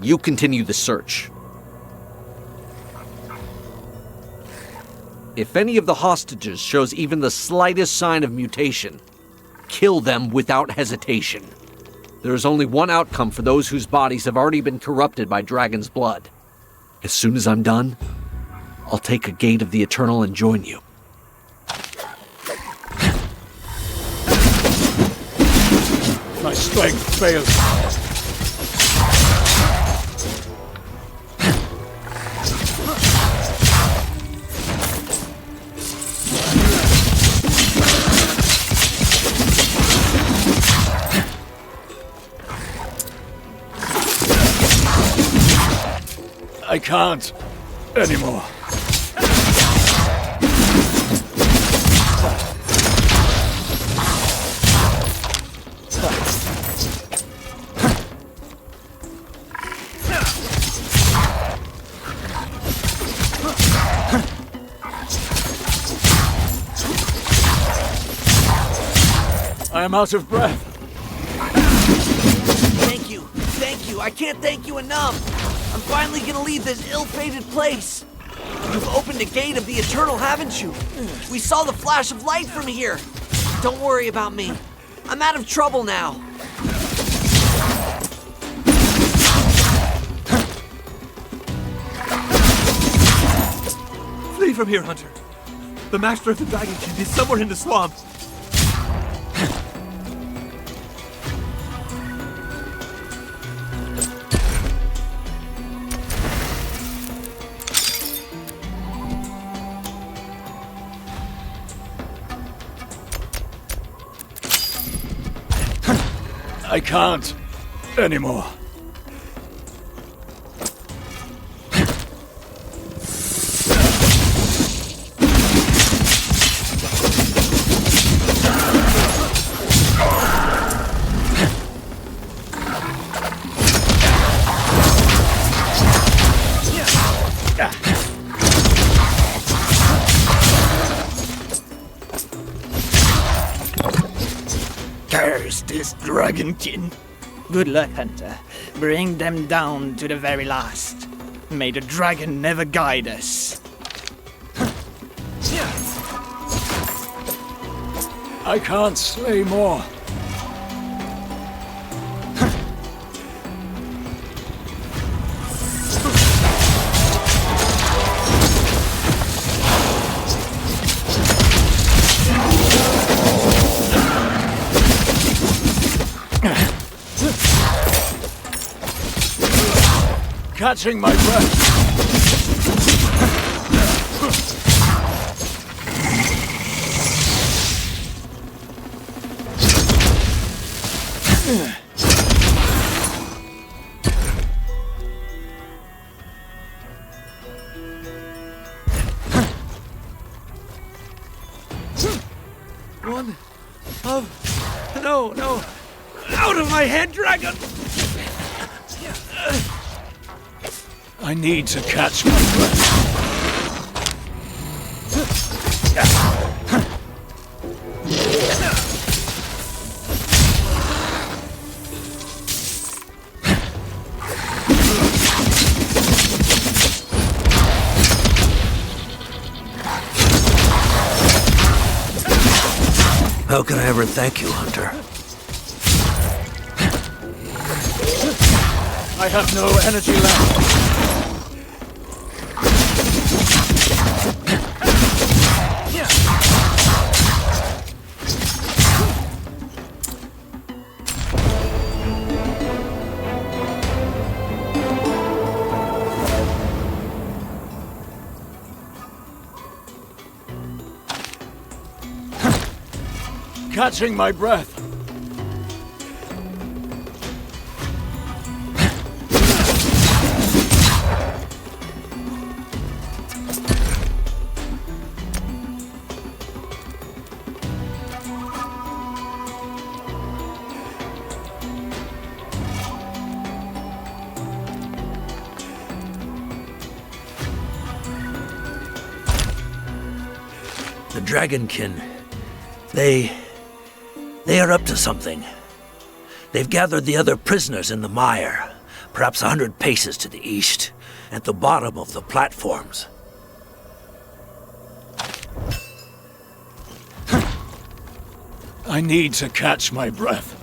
You continue the search. If any of the hostages shows even the slightest sign of mutation, kill them without hesitation. There is only one outcome for those whose bodies have already been corrupted by dragon's blood. As soon as I'm done, I'll take a gate of the Eternal and join you. My strength fails. I can't anymore. I am out of breath. Thank you. Thank you. I can't thank you enough. I'm finally gonna leave this ill-fated place. You've opened a gate of the Eternal, haven't you? We saw the flash of light from here. Don't worry about me. I'm out of trouble now. from here, Hunter. The master of the Dragonkin is somewhere in the swamp. I can't anymore. Cursed is Dragonkin. Good luck, Hunter. Bring them down to the very last. May the dragon never guide us. I can't slay more. Catching my breath. One of... No. Out of my head, dragon! I need to catch my breath. How can I ever thank you, Hunter? I have no energy left. Catching my breath. The Dragonkin, They are up to something. They've gathered the other prisoners in the mire, perhaps 100 paces to the east, at the bottom of the platforms. I need to catch my breath.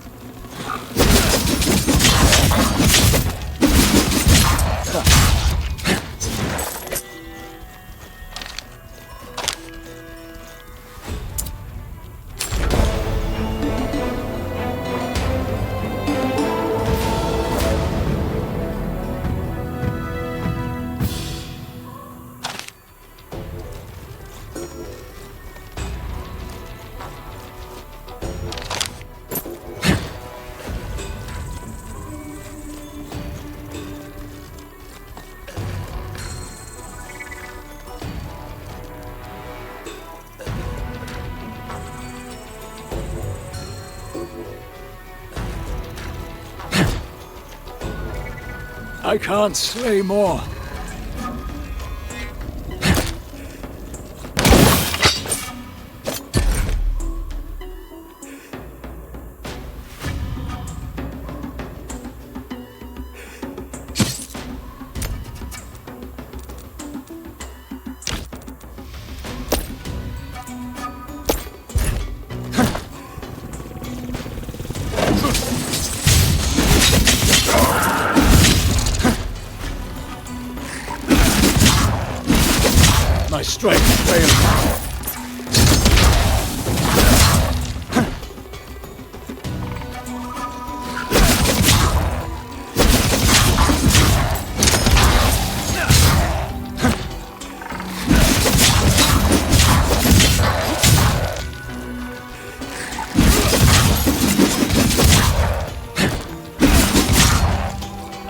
I can't slay more. strength fails me.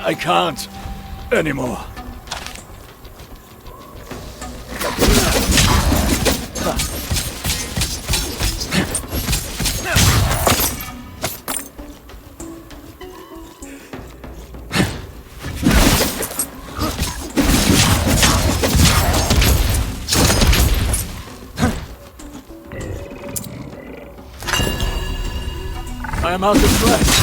I can't anymore. I am out of breath.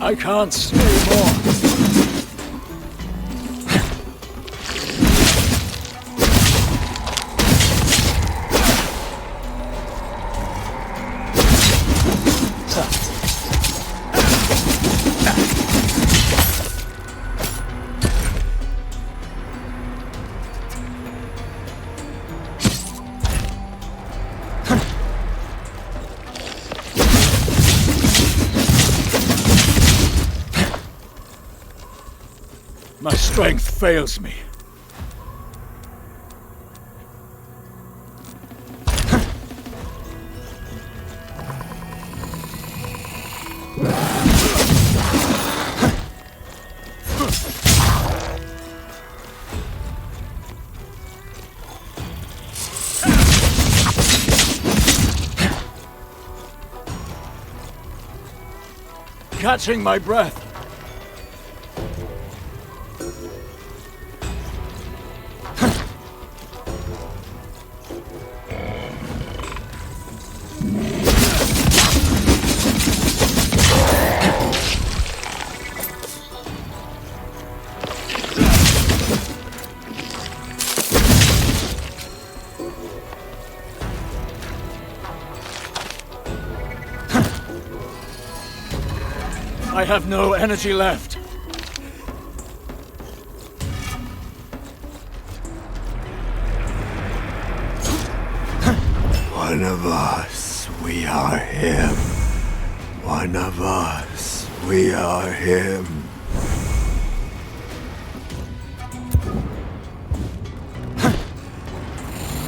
I can't stay more. My strength fails me. Catching my breath. I have no energy left. One of us, we are him. One of us, we are him.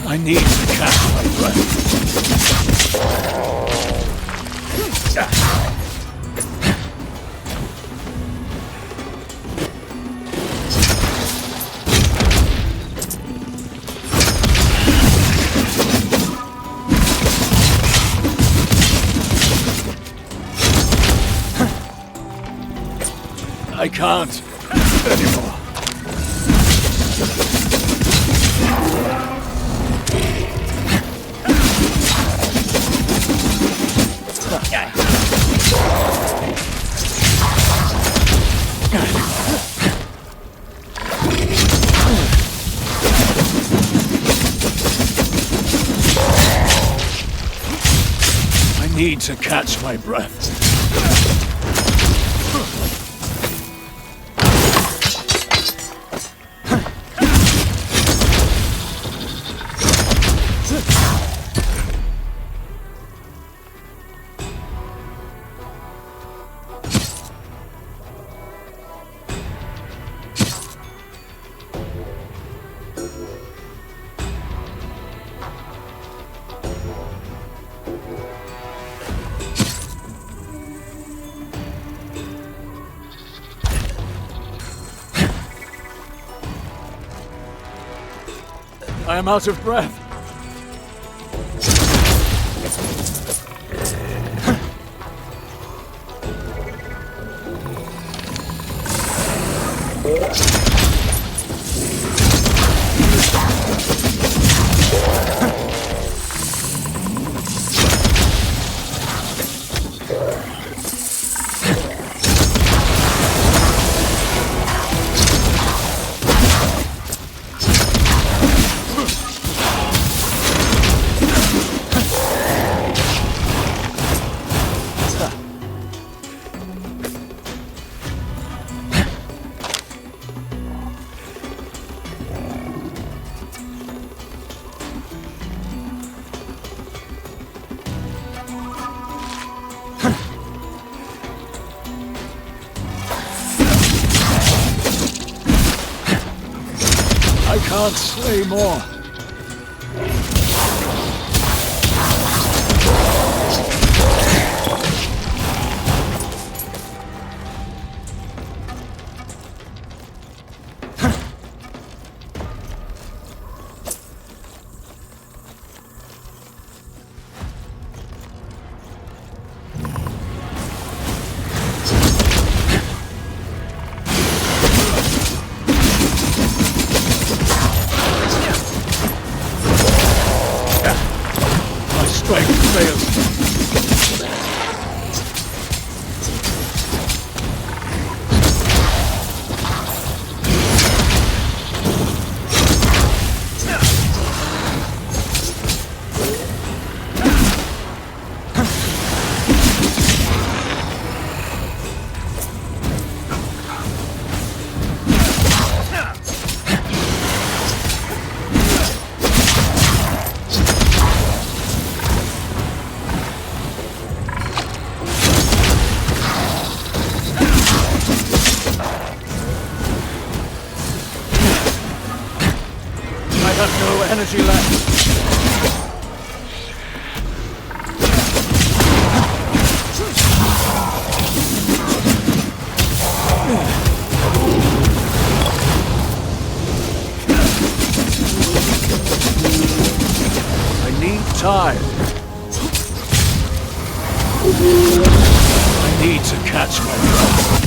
I need to catch my breath. I can't anymore. I need to catch my breath. I am out of breath. I can't slay more. Strength fails. I have no energy left. I need time. I need to catch my breath.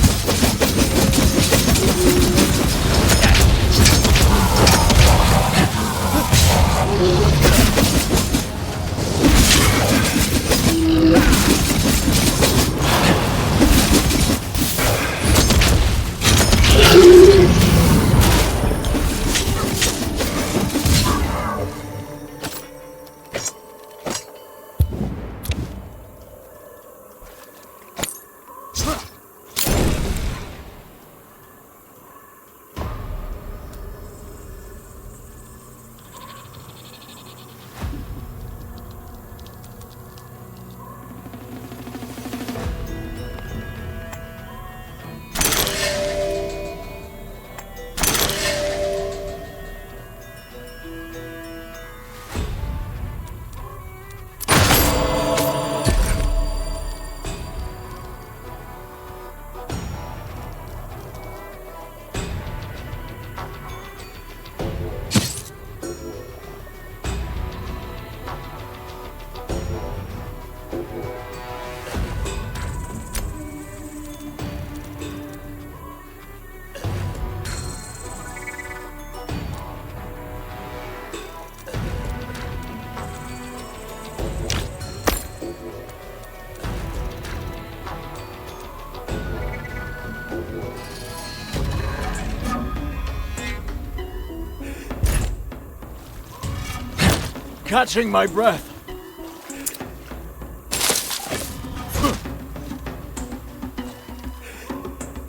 catching my breath.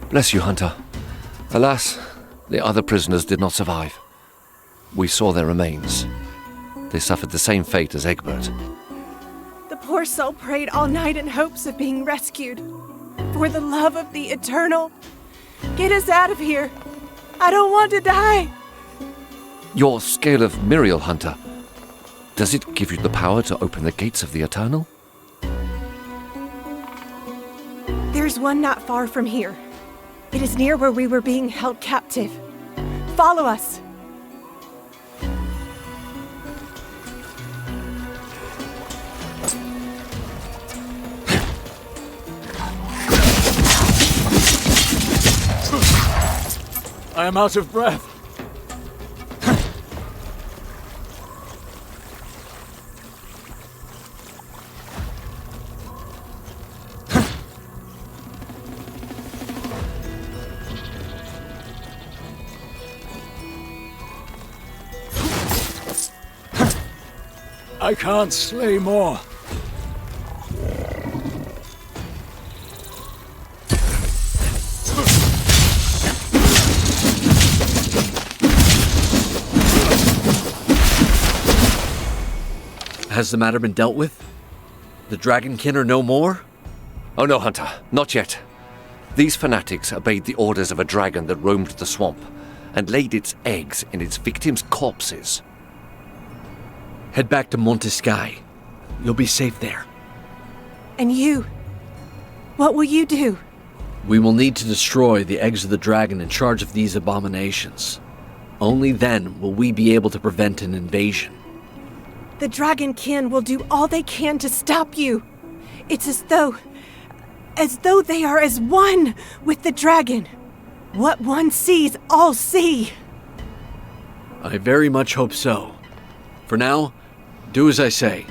Bless you, Hunter. Alas, the other prisoners did not survive. We saw their remains. They suffered the same fate as Egbert. The poor soul prayed all night in hopes of being rescued. For the love of the Eternal, get us out of here. I don't want to die. Your scale of Miriel, Hunter, does it give you the power to open the gates of the Eternal? There's one not far from here. It is near where we were being held captive. Follow us. I am out of breath. I can't slay more. Has the matter been dealt with? The Dragonkin are no more? Oh no, Hunter, not yet. These fanatics obeyed the orders of a dragon that roamed the swamp and laid its eggs in its victims' corpses. Head back to Montescaï. You'll be safe there. And you? What will you do? We will need to destroy the eggs of the dragon in charge of these abominations. Only then will we be able to prevent an invasion. The Dragonkin will do all they can to stop you. It's as though they are as one with the dragon. What one sees, all see. I very much hope so. For now, do as I say.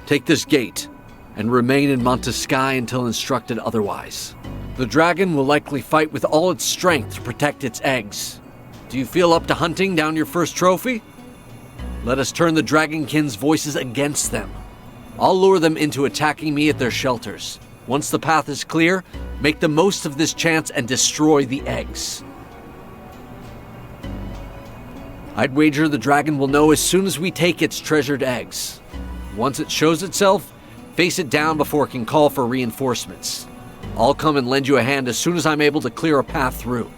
Take this gate, and remain in Montescaï until instructed otherwise. The dragon will likely fight with all its strength to protect its eggs. Do you feel up to hunting down your first trophy? Let us turn the Dragonkin's voices against them. I'll lure them into attacking me at their shelters. Once the path is clear, make the most of this chance and destroy the eggs. I'd wager the dragon will know as soon as we take its treasured eggs. Once it shows itself, face it down before it can call for reinforcements. I'll come and lend you a hand as soon as I'm able to clear a path through.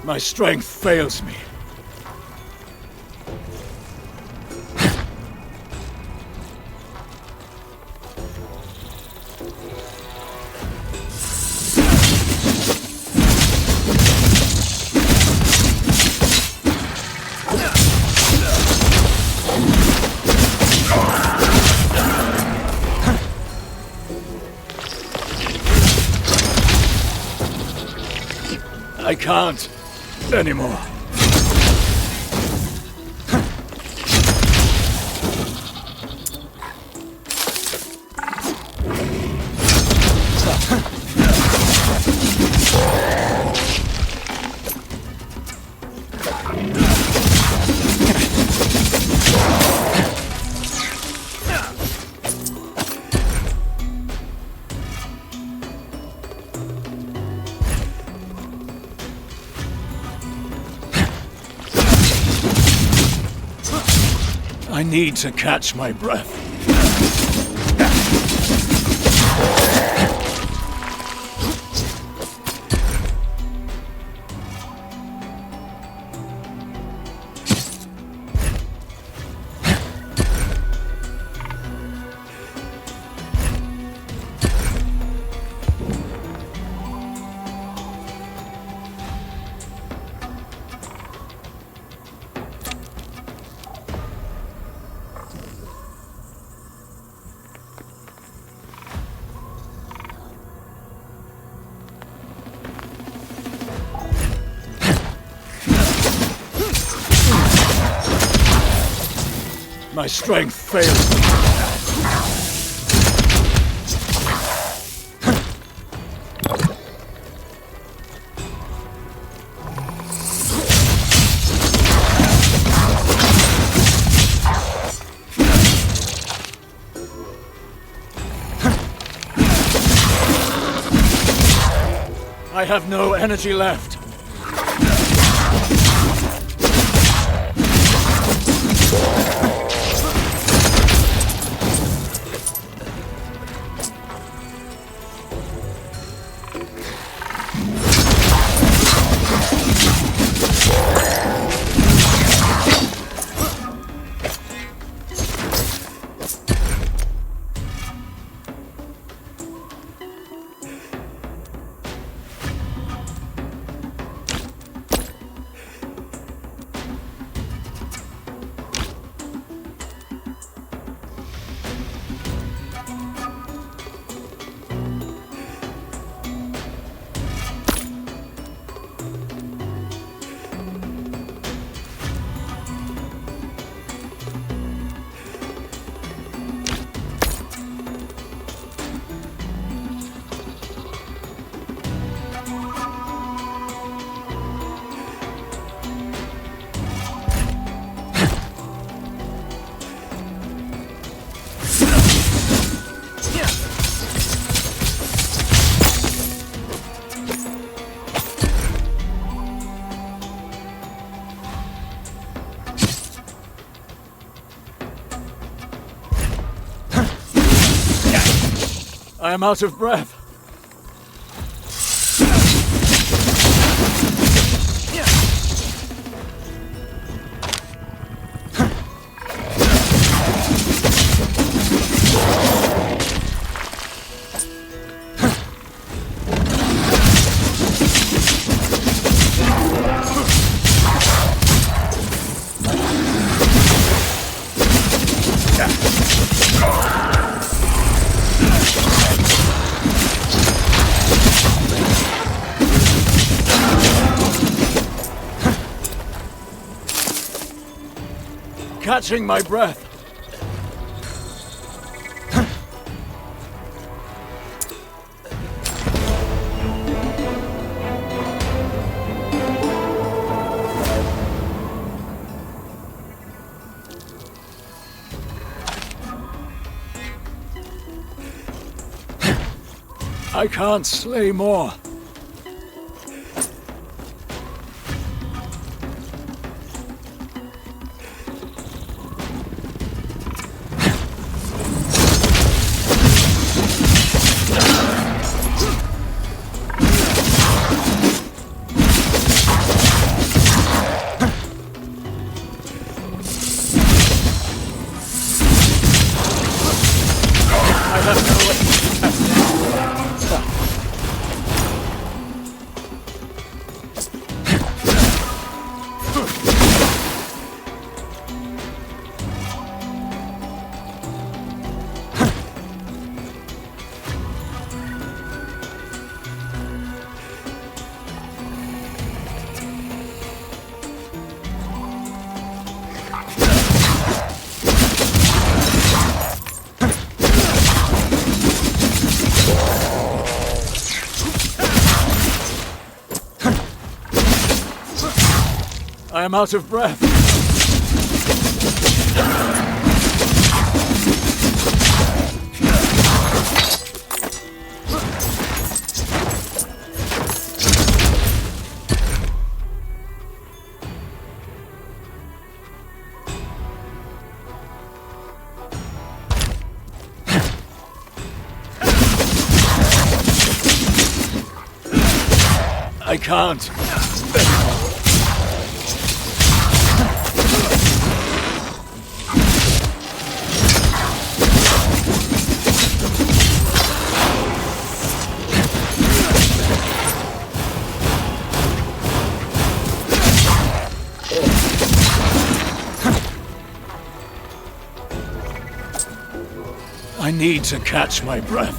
My strength fails me. I can't anymore. I need to catch my breath. My strength fails me. I have no energy left. I am out of breath. Catching my breath. I can't slay more. I am out of breath. I can't. I need to catch my breath.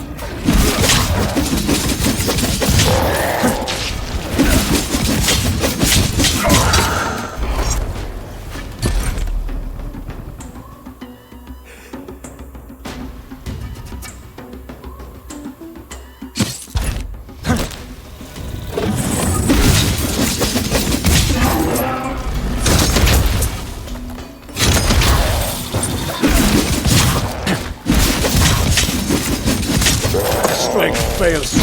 fails.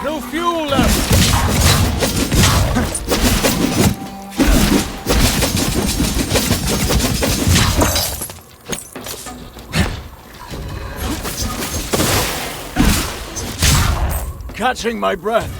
No fuel left! Catching my breath.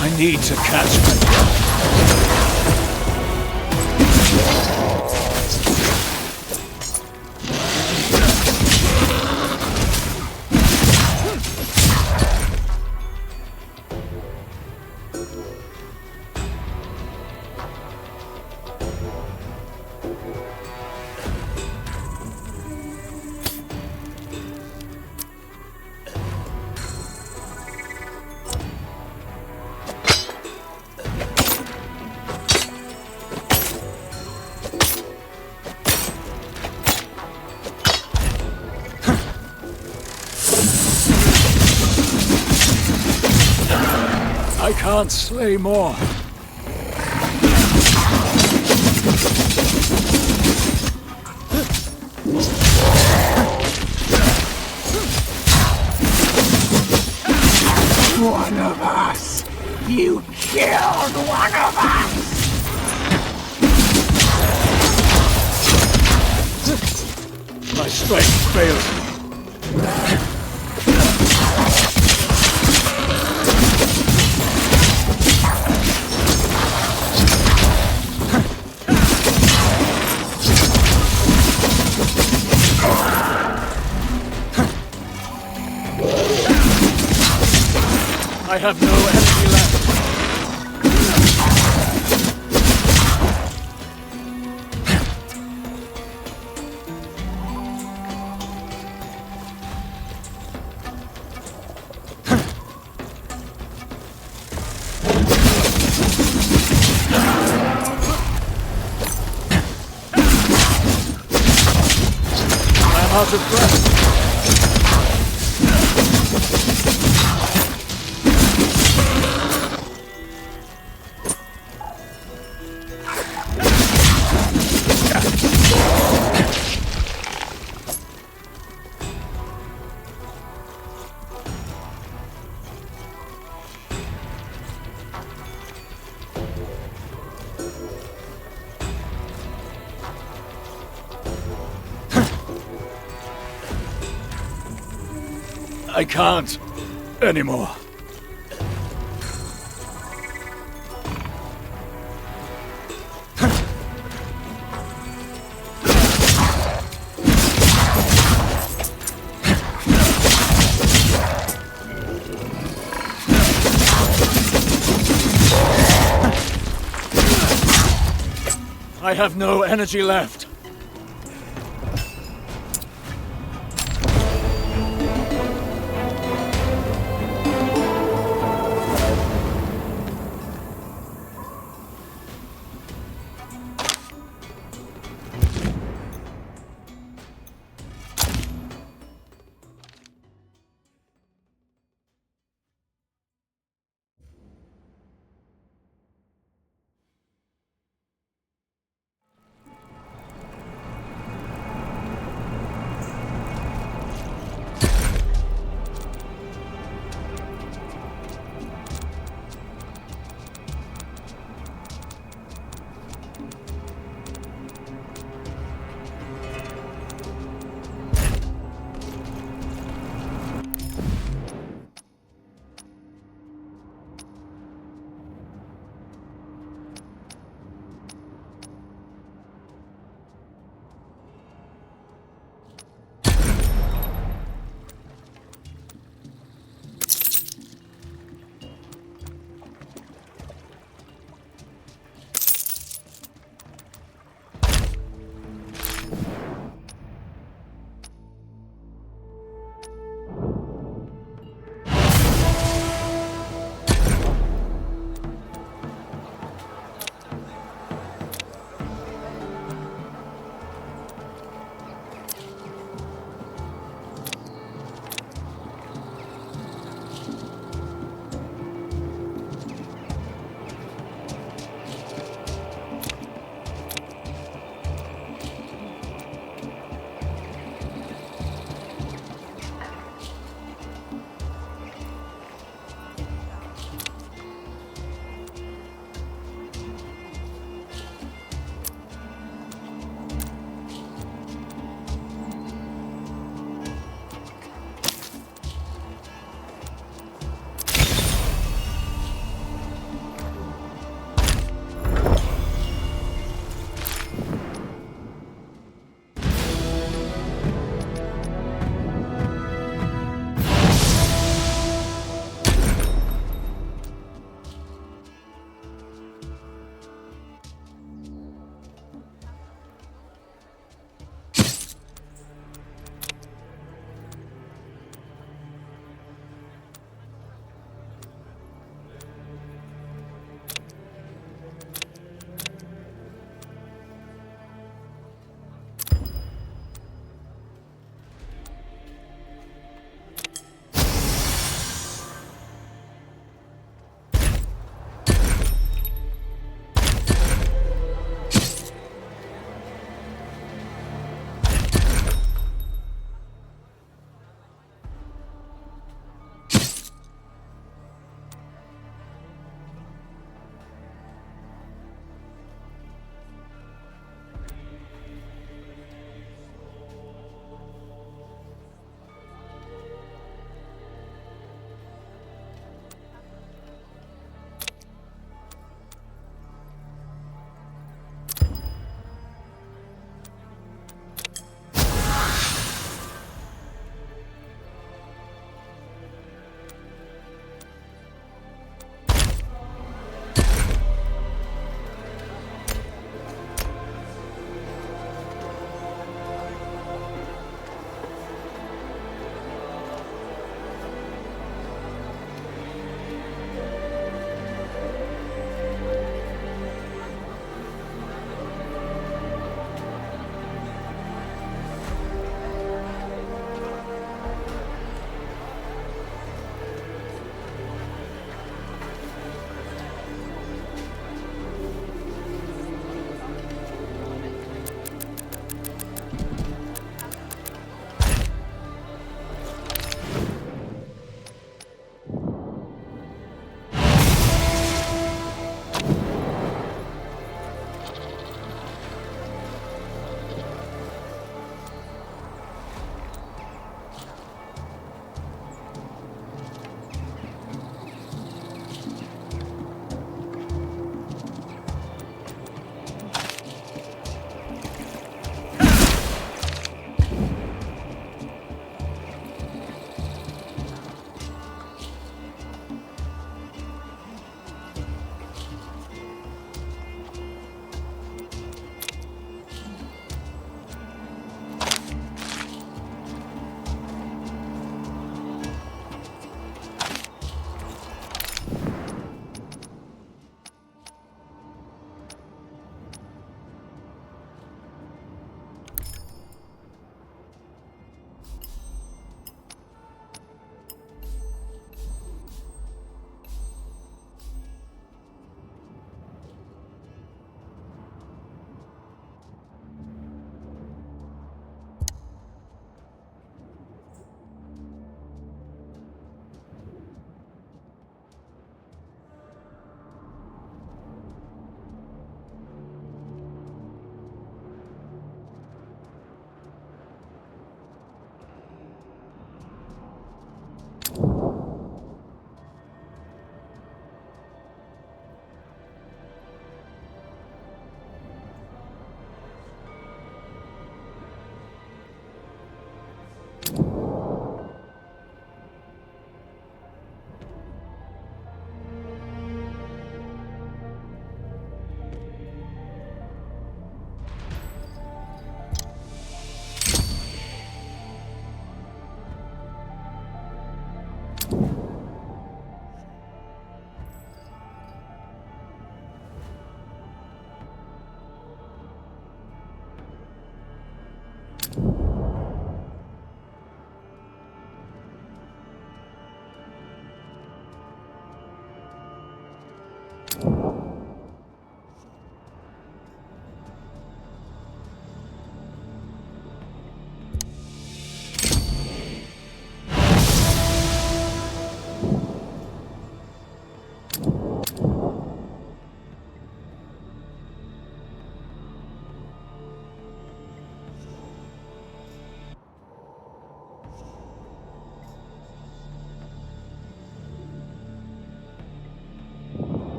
I need to catch my breath. I can't slay more. One of us! You killed one of us! My strength fails me. I have no energy left. I am out of breath. I can't anymore. I have no energy left.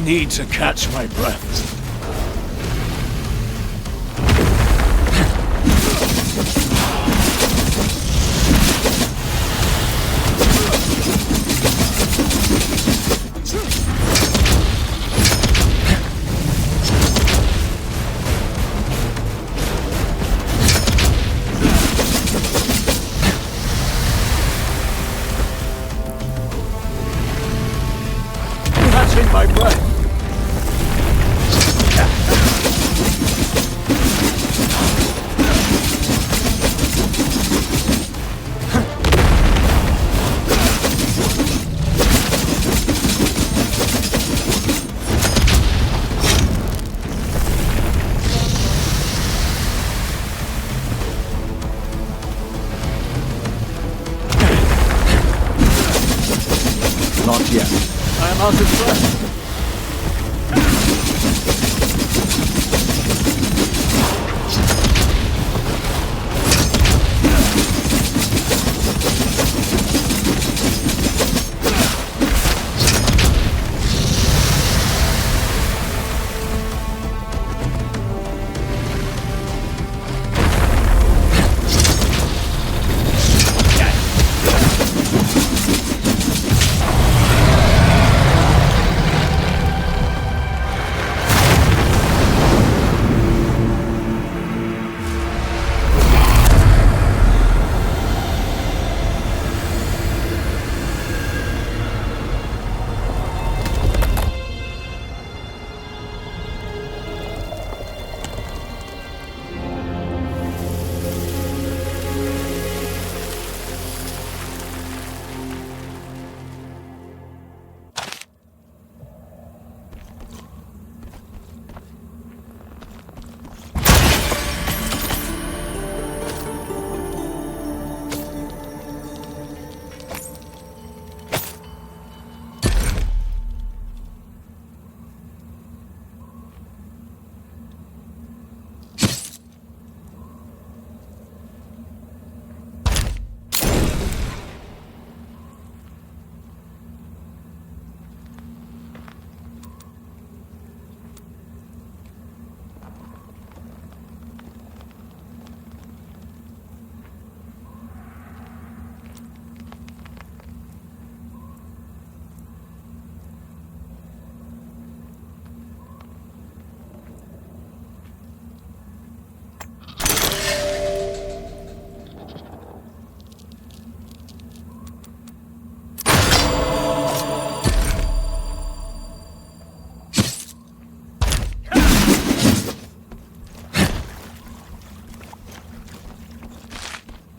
need to catch my breath. Catching my breath. Not yet. I am out of breath.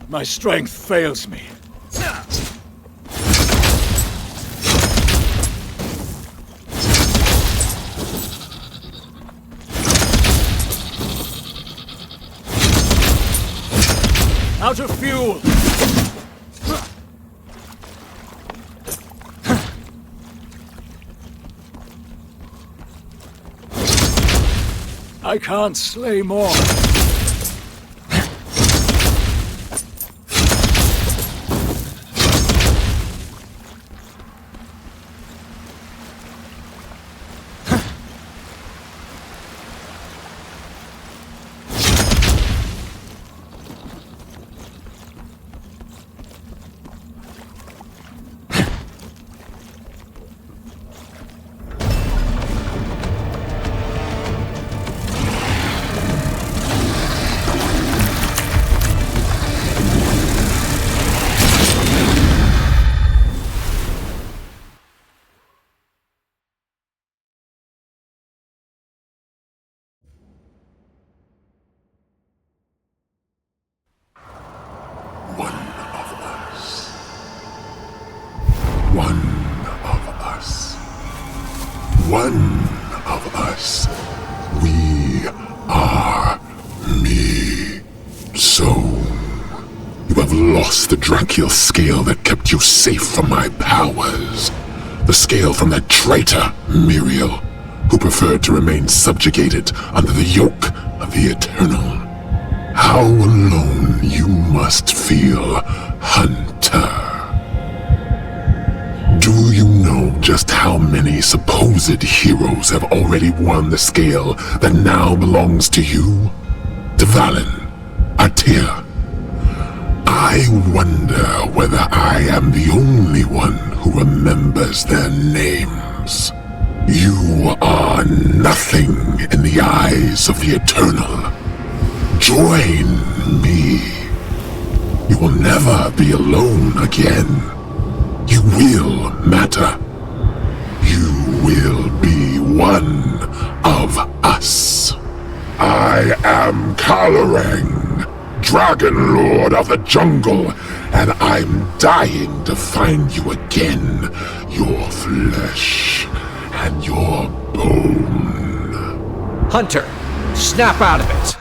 My strength fails me. Out of fuel! I can't slay more. One of us. We are me. So, you have lost the Drakiel scale that kept you safe from my powers. The scale from that traitor, Muriel, who preferred to remain subjugated under the yoke of the Eternal. How alone you must feel, Hunter. Do you know just how many supposed heroes have already won the scale that now belongs to you? To Valen, Artea. I wonder whether I am the only one who remembers their names. You are nothing in the eyes of the Eternal. Join me. You will never be alone again. You will matter. You will be one of us. I am Kaloreng, Dragon Lord of the Jungle, and I'm dying to find you again, your flesh and your bone. Hunter, snap out of it!